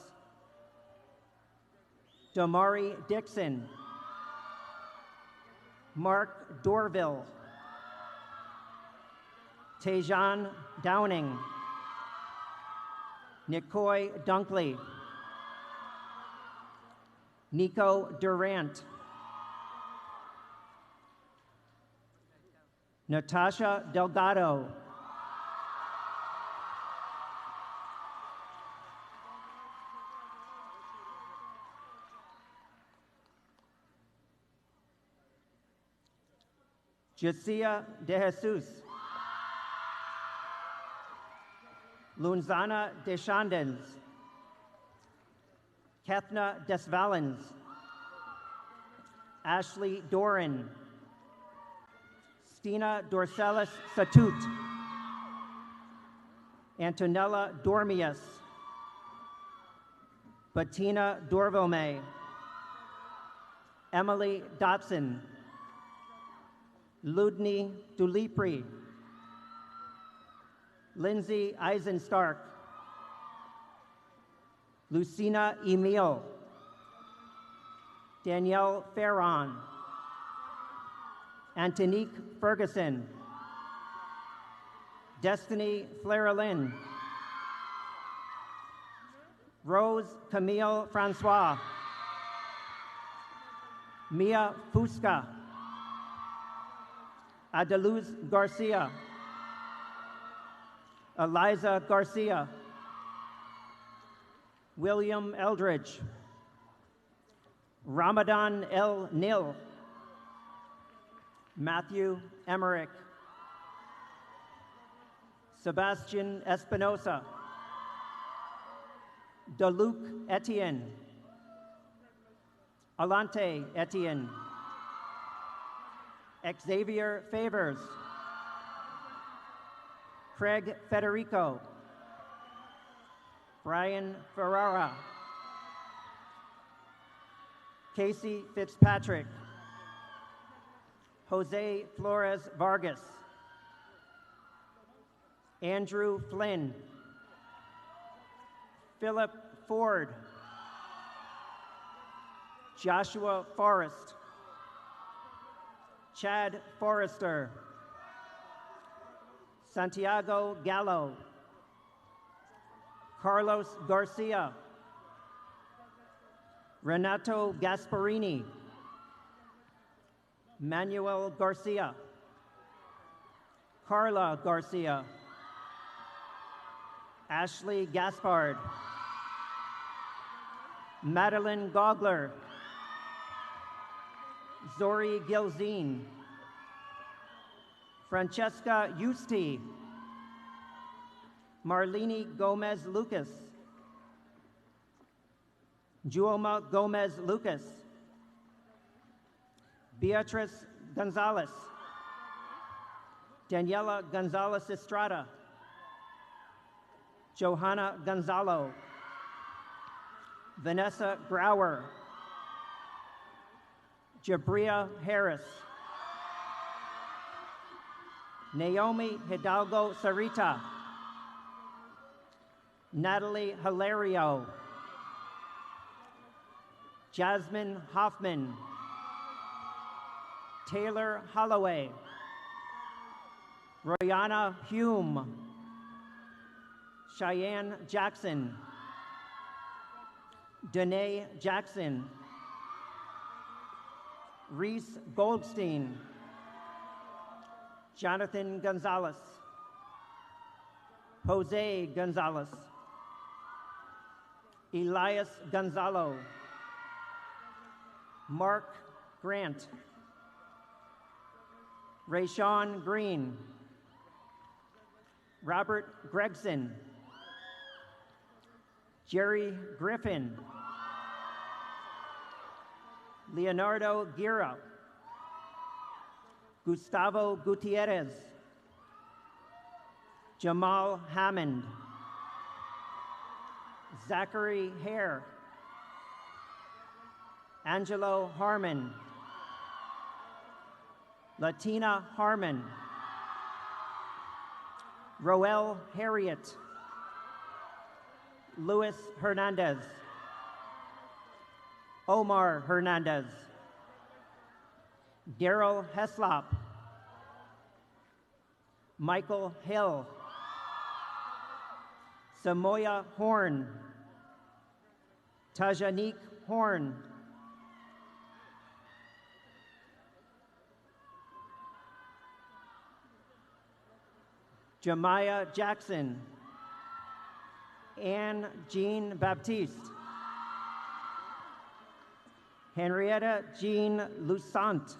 Damari Dixon, Mark Dorville, Tejan Downing, Nicoy Dunkley, Nico Durant, Natasha Delgado, Jessia De Jesus, Lunzana Deschandens, Kethna Desvalens, Ashley Doran, Stina Dorcelis Satut, Antonella Dormius, Bettina Dorvome, Emily Dotson, Ludney Dulipri, Lindsay Eisenstark, Lucina Emil, Danielle Ferron, Antonique Ferguson, Destiny Flairlin, Rose Camille Francois, Mia Fusca, Adeluz Garcia, Eliza Garcia, William Eldridge, Ramadan El Nil, Matthew Emmerich, Sebastian Espinosa, Daluc Etienne, Alante Etienne, Xavier Favors, Craig Federico, Brian Ferrara, Casey Fitzpatrick, Jose Flores Vargas, Andrew Flynn, Philip Ford, Joshua Forrest, Chad Forrester, Santiago Gallo, Carlos Garcia, Renato Gasparini, Manuel Garcia, Carla Garcia, Ashley Gaspard, Madeline Gogler, Zori Gilzine, Francesca Yusti, Marlene Gomez Lucas, Juoma Gomez Lucas, Beatrice Gonzalez, Daniela Gonzalez Estrada, Johanna Gonzalo, Vanessa Grauer, Jabria Harris, Naomi Hidalgo Sarita, Natalie Hilario, Jasmine Hoffman, Taylor Holloway, Royana Hume, Cheyenne Jackson, Danae Jackson, Reese Goldstein, Jonathan Gonzalez, Jose Gonzalez, Elias Gonzalo, Mark Grant, Rayshawn Green, Robert Gregson, Jerry Griffin, Leonardo Guerra, Gustavo Gutierrez, Jamal Hammond, Zachary Hare, Angelo Harmon, Latina Harmon, Roel Harriet, Luis Hernandez, Omar Hernandez, Daryl Heslop, Michael Hill, Samoya Horn, Tajanique Horn, Jemiah Jackson, Anne Jean Baptiste, Henrietta Jean Lusant,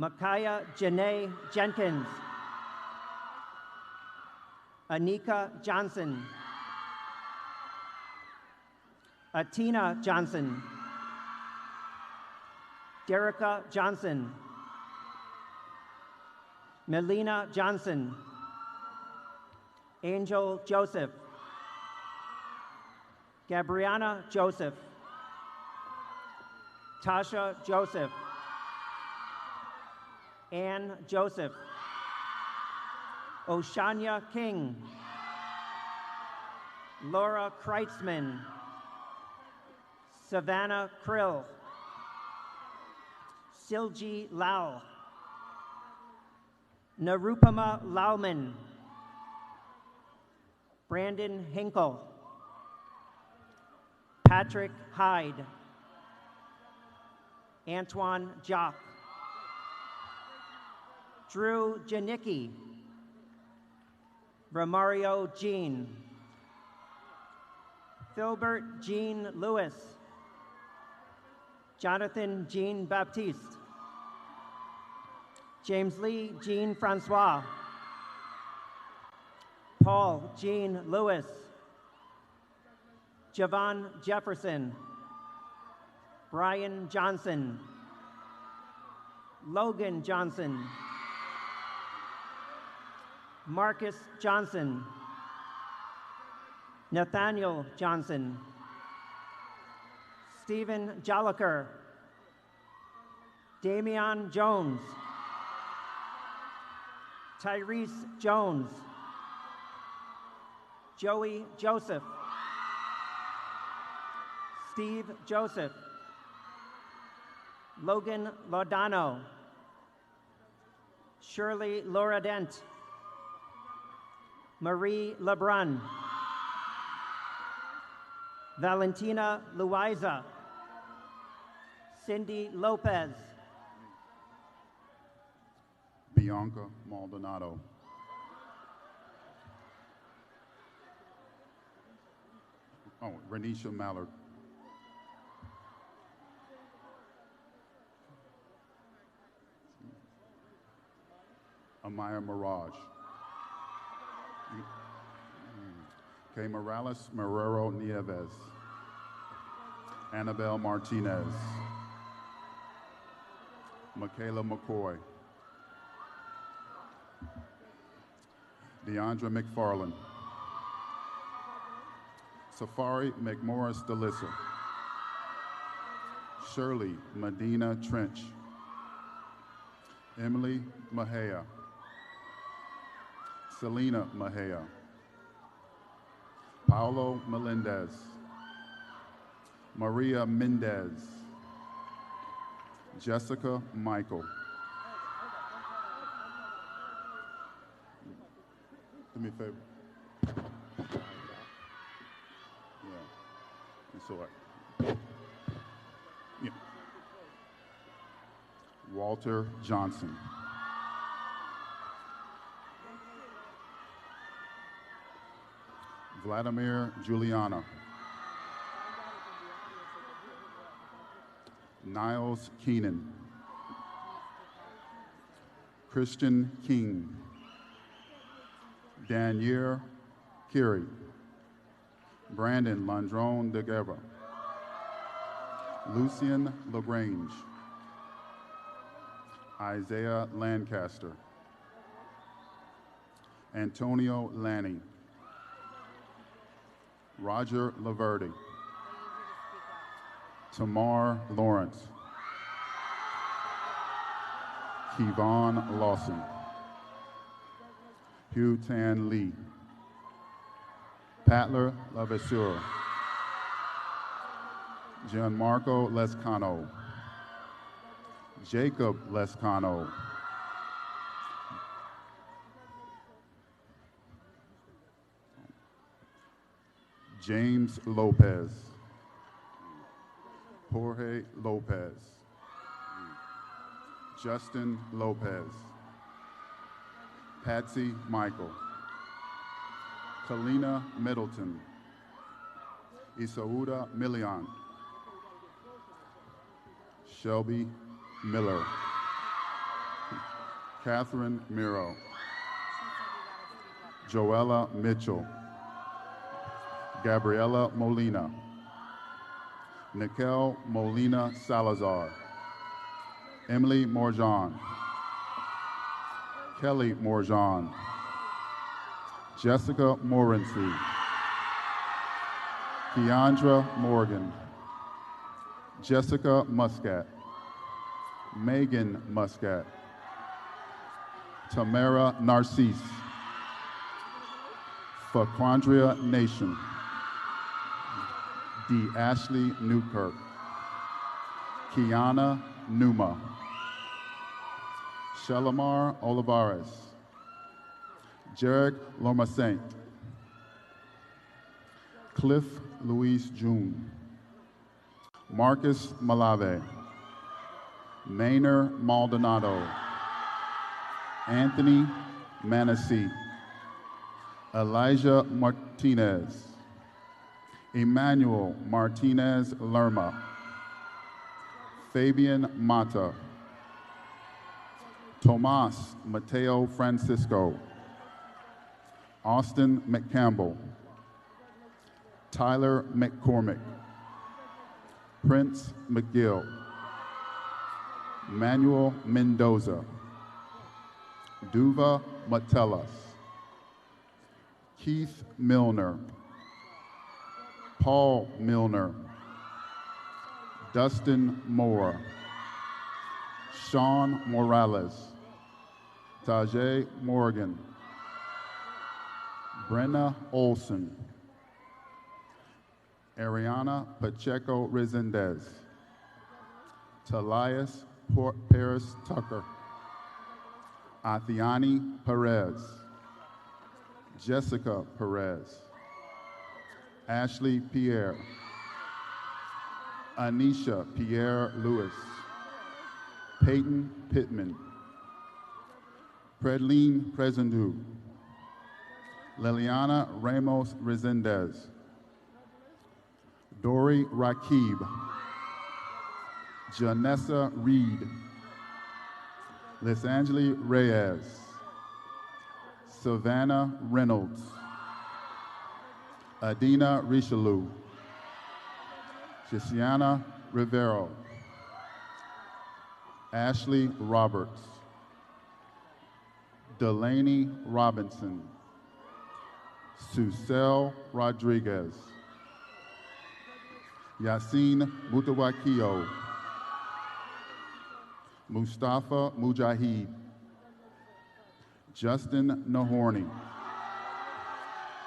Makaya Janae Jenkins, Anika Johnson, Atina Johnson, Derica Johnson, Melina Johnson, Angel Joseph, Gabriana Joseph, Tasha Joseph, Ann Joseph, Oshania King, Laura Kreitzman, Savannah Krill, Silji Lau, Narupama Lauman, Brandon Hinkle, Patrick Hyde, Antoine Jock, Drew Janicki, Romario Jean, Filbert Jean Lewis, Jonathan Jean Baptiste, James Lee Jean Francois, Paul Jean Lewis, Javon Jefferson, Brian Johnson, Logan Johnson, Marcus Johnson, Nathaniel Johnson, Stephen Jolliker, Damian Jones, Tyrese Jones, Joey Joseph, Steve Joseph, Logan Lodano, Shirley Laura Dent, Marie Lebrun, Valentina Luiza, Cindy Lopez, Bianca Maldonado, Oh, Renisha Mallard. Amaya Mirage. Okay, Morales Marrero Nieves. Annabelle Martinez. Michaela McCoy. Deandra McFarland. Safari McMorris DeLissa. Shirley Medina Trench. Emily Mahia. Selena Mahia. Paulo Melendez. Maria Mendez. Jessica Michael. Do me a favor. Yeah. And so yeah. Walter Johnson. Vladimir Juliana. Niles Keenan. Christian King. Danier Curie. Brandon Landrone de Guerra. Lucien LaGrange. Isaiah Lancaster. Antonio Lanny. Roger Laverty. Tamar Lawrence. Kevon Lawson. Hugh Tan Lee. Patler Lavessure. Gianmarco Lescano. Jacob Lescano. James Lopez. Jorge Lopez. Justin Lopez. Patsy Michael. Kalina Middleton. Isauda Milian. Shelby Miller. Catherine Miro. Joella Mitchell. Gabriela Molina. Nikel Molina Salazar. Emily Morjan. Kelly Morjan. Jessica Morency. Keandra Morgan. Jessica Muscat. Megan Muscat. Tamara Narcisse. Faquandria Nation. D. Ashley Newkirk. Kiana Numa. Shalimar Olivares. Jarek Lomasaint. Cliff Luis June. Marcus Malave. Maynard Maldonado. Anthony Manassi. Elijah Martinez. Emmanuel Martinez Lerma. Fabian Mata. Tomas Mateo Francisco. Austin McCampbell. Tyler McCormick. Prince McGill. Manuel Mendoza. Duva Matelas. Keith Milner. Paul Milner. Dustin Moore. Sean Morales. Tajay Morgan. Brenna Olson. Ariana Pacheco Resendez. Talias Paris Tucker. Athiani Perez. Jessica Perez. Ashley Pierre. Anisha Pierre Lewis. Peyton Pittman. Predline Prezendu. Liliana Ramos Resendez. Dory Rakib, Janessa Reed, Lisangeli Reyes, Savannah Reynolds, Adina Richelieu, Josiana Rivero, Ashley Roberts, Delaney Robinson, Susel Rodriguez, Yassine Mutawakio, Mustafa Mujahid, Justin Nahorny,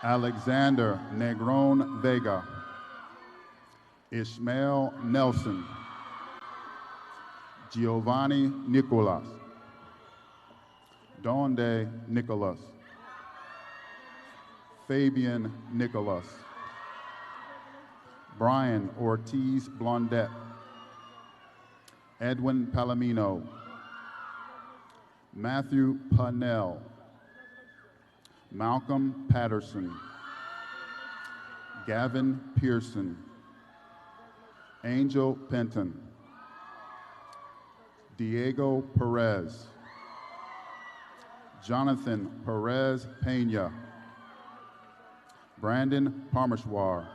Alexander Negron Vega, Ishmael Nelson, Giovanni Nicolas, Donde Nicholas, Fabian Nicholas, Brian Ortiz Blondet, Edwin Palomino, Matthew Pannell, Malcolm Patterson, Gavin Pearson, Angel Penton, Diego Perez, Jonathan Perez Pena, Brandon Parmeshwar,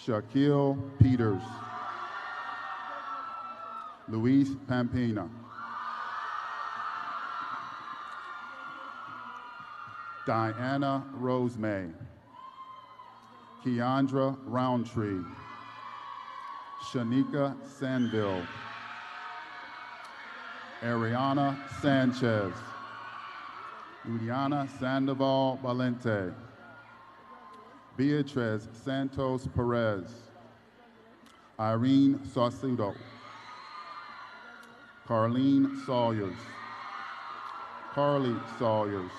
Shaquille Peters, Luis Pampina, Diana Rosemay, Keandra Roundtree, Shanika Sandville, Ariana Sanchez, Juliana Sandoval Valente, Beatriz Santos Perez, Irene Saucedo, Carlene Sawyers, Carly Sawyers,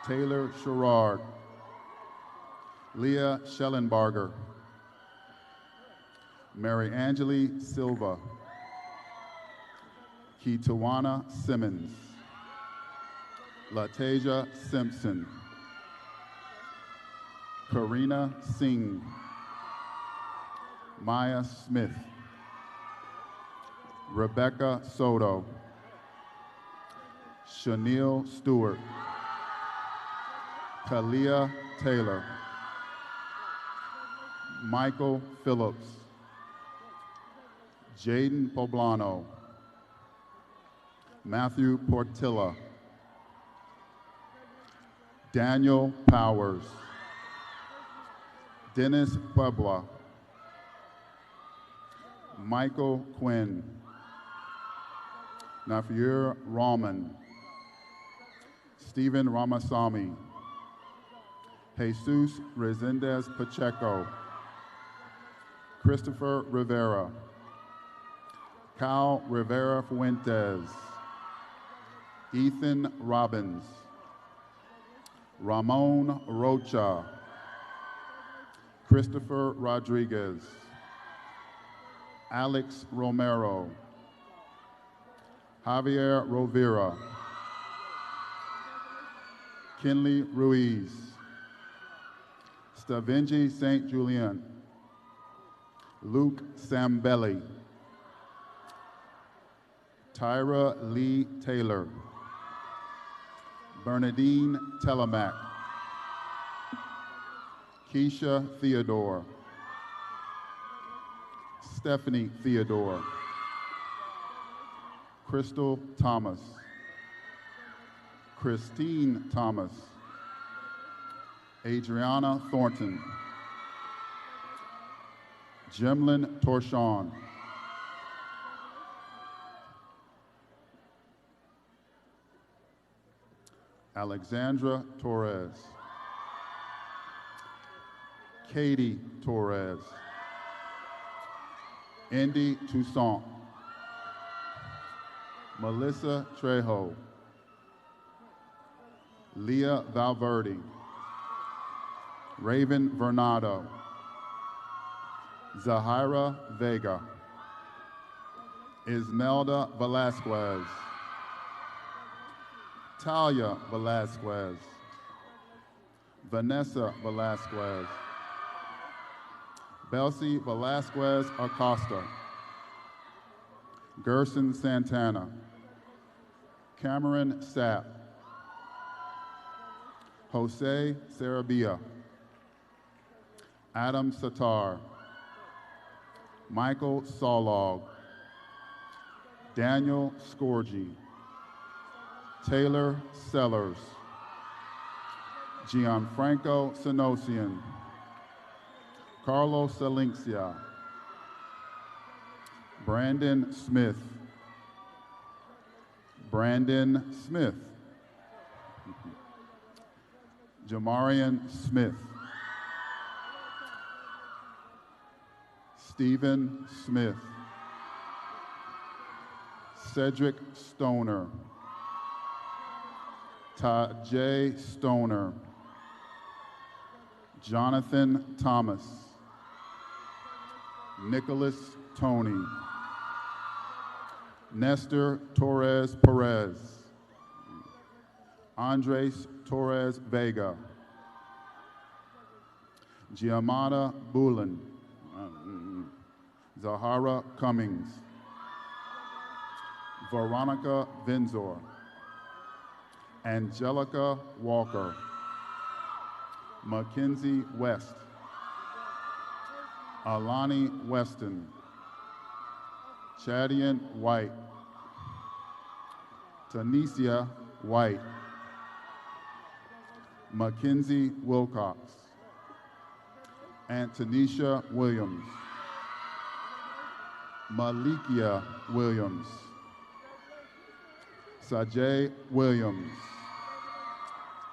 Taylor Sherrard, Leah Schellenbarger, Mary Angeli Silva, Kitawana Simmons, Latasia Simpson, Karina Singh, Maya Smith, Rebecca Soto, Chanel Stewart, Kalia Taylor, Michael Phillips, Jaden Poblano, Matthew Portilla, Daniel Powers, Dennis Puebla, Michael Quinn, Nafir Rahman, Stephen Ramasamy, Jesus Resendez Pacheco, Christopher Rivera, Cal Rivera Fuentes, Ethan Robbins, Ramon Rocha, Christopher Rodriguez, Alex Romero, Javier Rovira, Kinley Ruiz, Stavinji St. Julian, Luke Sambelli, Tyra Lee Taylor, Bernadine Telemac, Keisha Theodore, Stephanie Theodore, Crystal Thomas, Christine Thomas, Adriana Thornton, Jemlyn Torshon, Alexandra Torres, Katie Torres, Indy Toussaint, Melissa Trejo, Leah Valverde, Raven Vernado, Zahira Vega, Ismelda Velasquez, Talia Velasquez, Vanessa Velasquez, Belsi Velasquez Acosta, Gerson Santana, Cameron Sapp, Jose Sarabia, Adam Satar, Michael Solog, Daniel Scorgi, Taylor Sellers, Gianfranco Senosian, Carlos Salincia, Brandon Smith, Jamarian Smith, Stephen Smith, Cedric Stoner, Tajay Stoner, Jonathan Thomas, Nicholas Tony, Nestor Torres Perez, Andres Torres Vega, Giamata Bulin, Zahara Cummings, Veronica Vinzor, Angelica Walker, Mackenzie West, Alani Weston, Chadian White, Tanisha White, Mackenzie Wilcox, Antonisha Williams, Malikia Williams, Sajay Williams,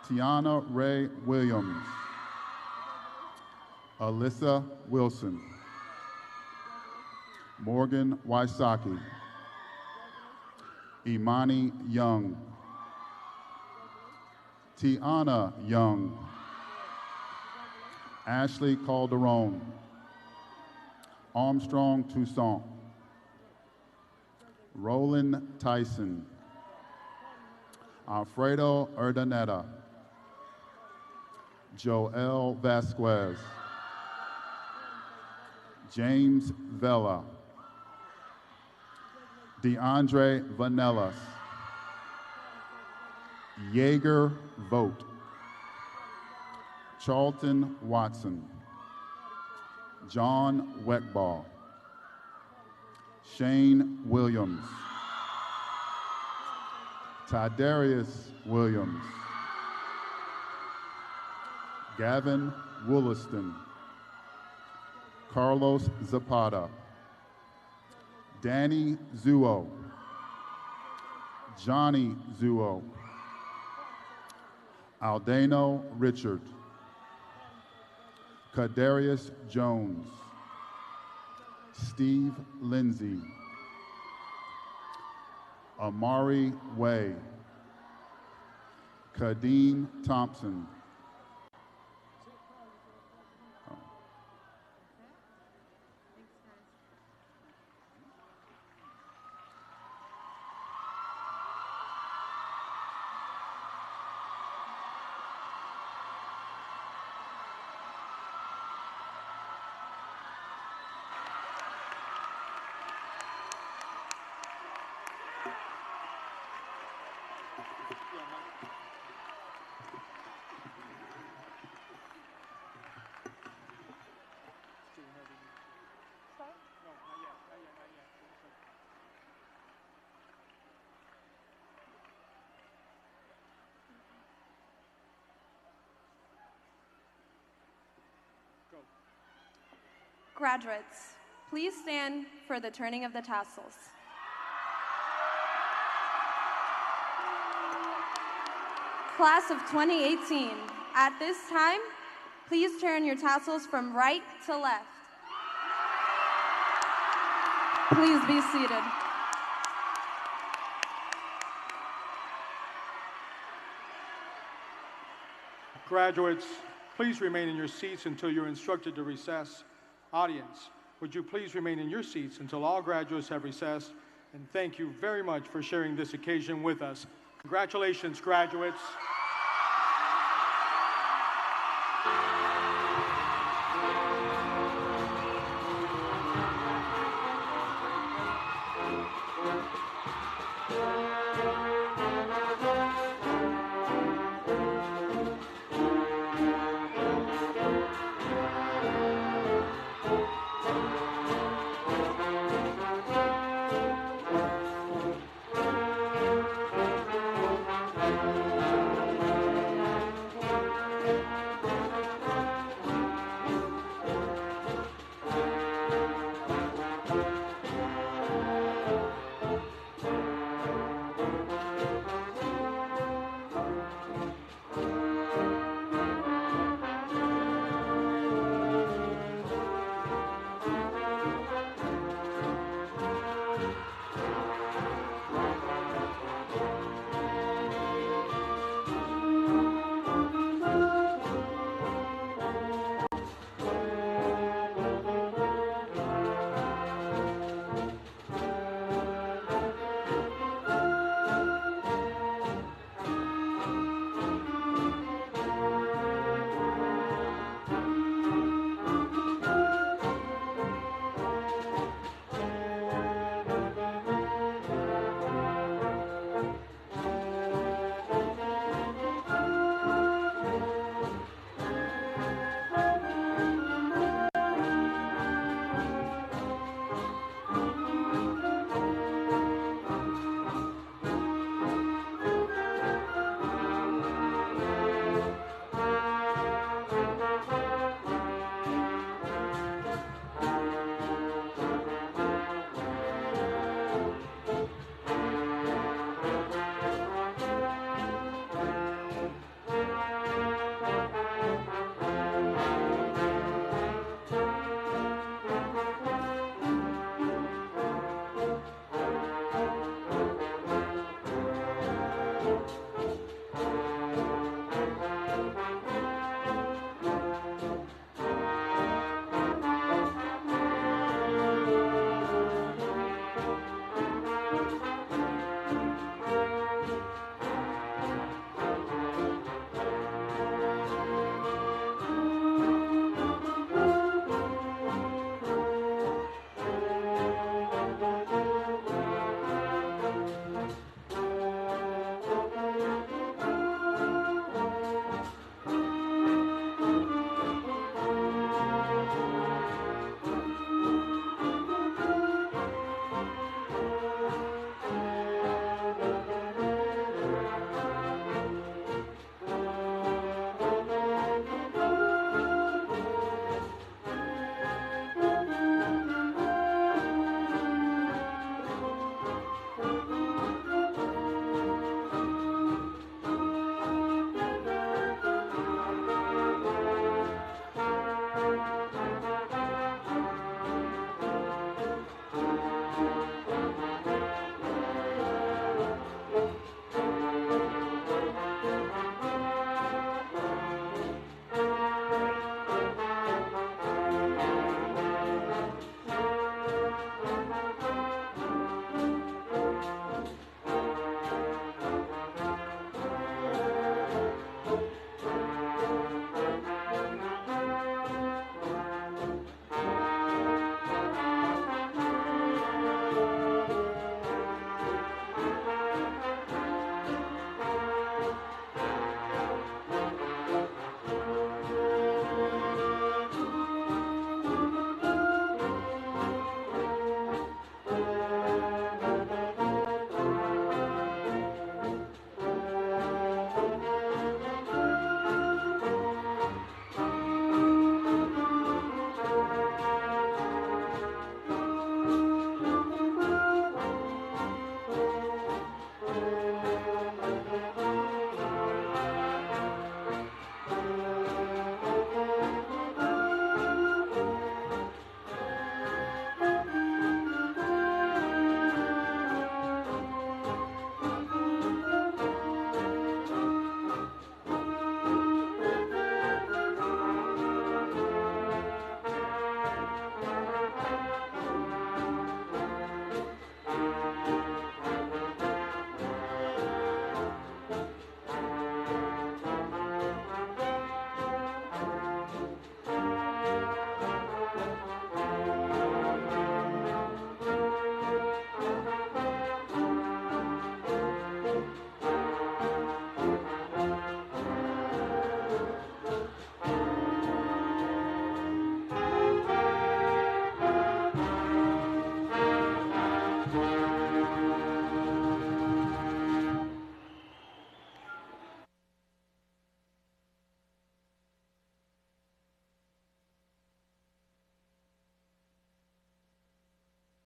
Tiana Ray Williams, Alyssa Wilson, Morgan Wysocki, Imani Young, Tiana Young, Ashley Calderon, Armstrong Toussaint, Roland Tyson, Alfredo Urdaneta, Joel Vasquez, James Vela, DeAndre Vanellas, Jaeger Vogt, Charlton Watson, John Weckball, Shane Williams, Tydarius Williams, Gavin Wollaston, Carlos Zapata, Danny Zuo, Johnny Zuo, Aldano Richard, Kadarius Jones, Steve Lindsay, Amari Way, Kadeen Thompson, Graduates, please stand for the turning of the tassels. Class of 2018, at this time, please turn your tassels from right to left. Please be seated. Graduates, please remain in your seats until you're instructed to recess. Audience, would you please remain in your seats until all graduates have recessed, and thank you very much for sharing this occasion with us. Congratulations, graduates.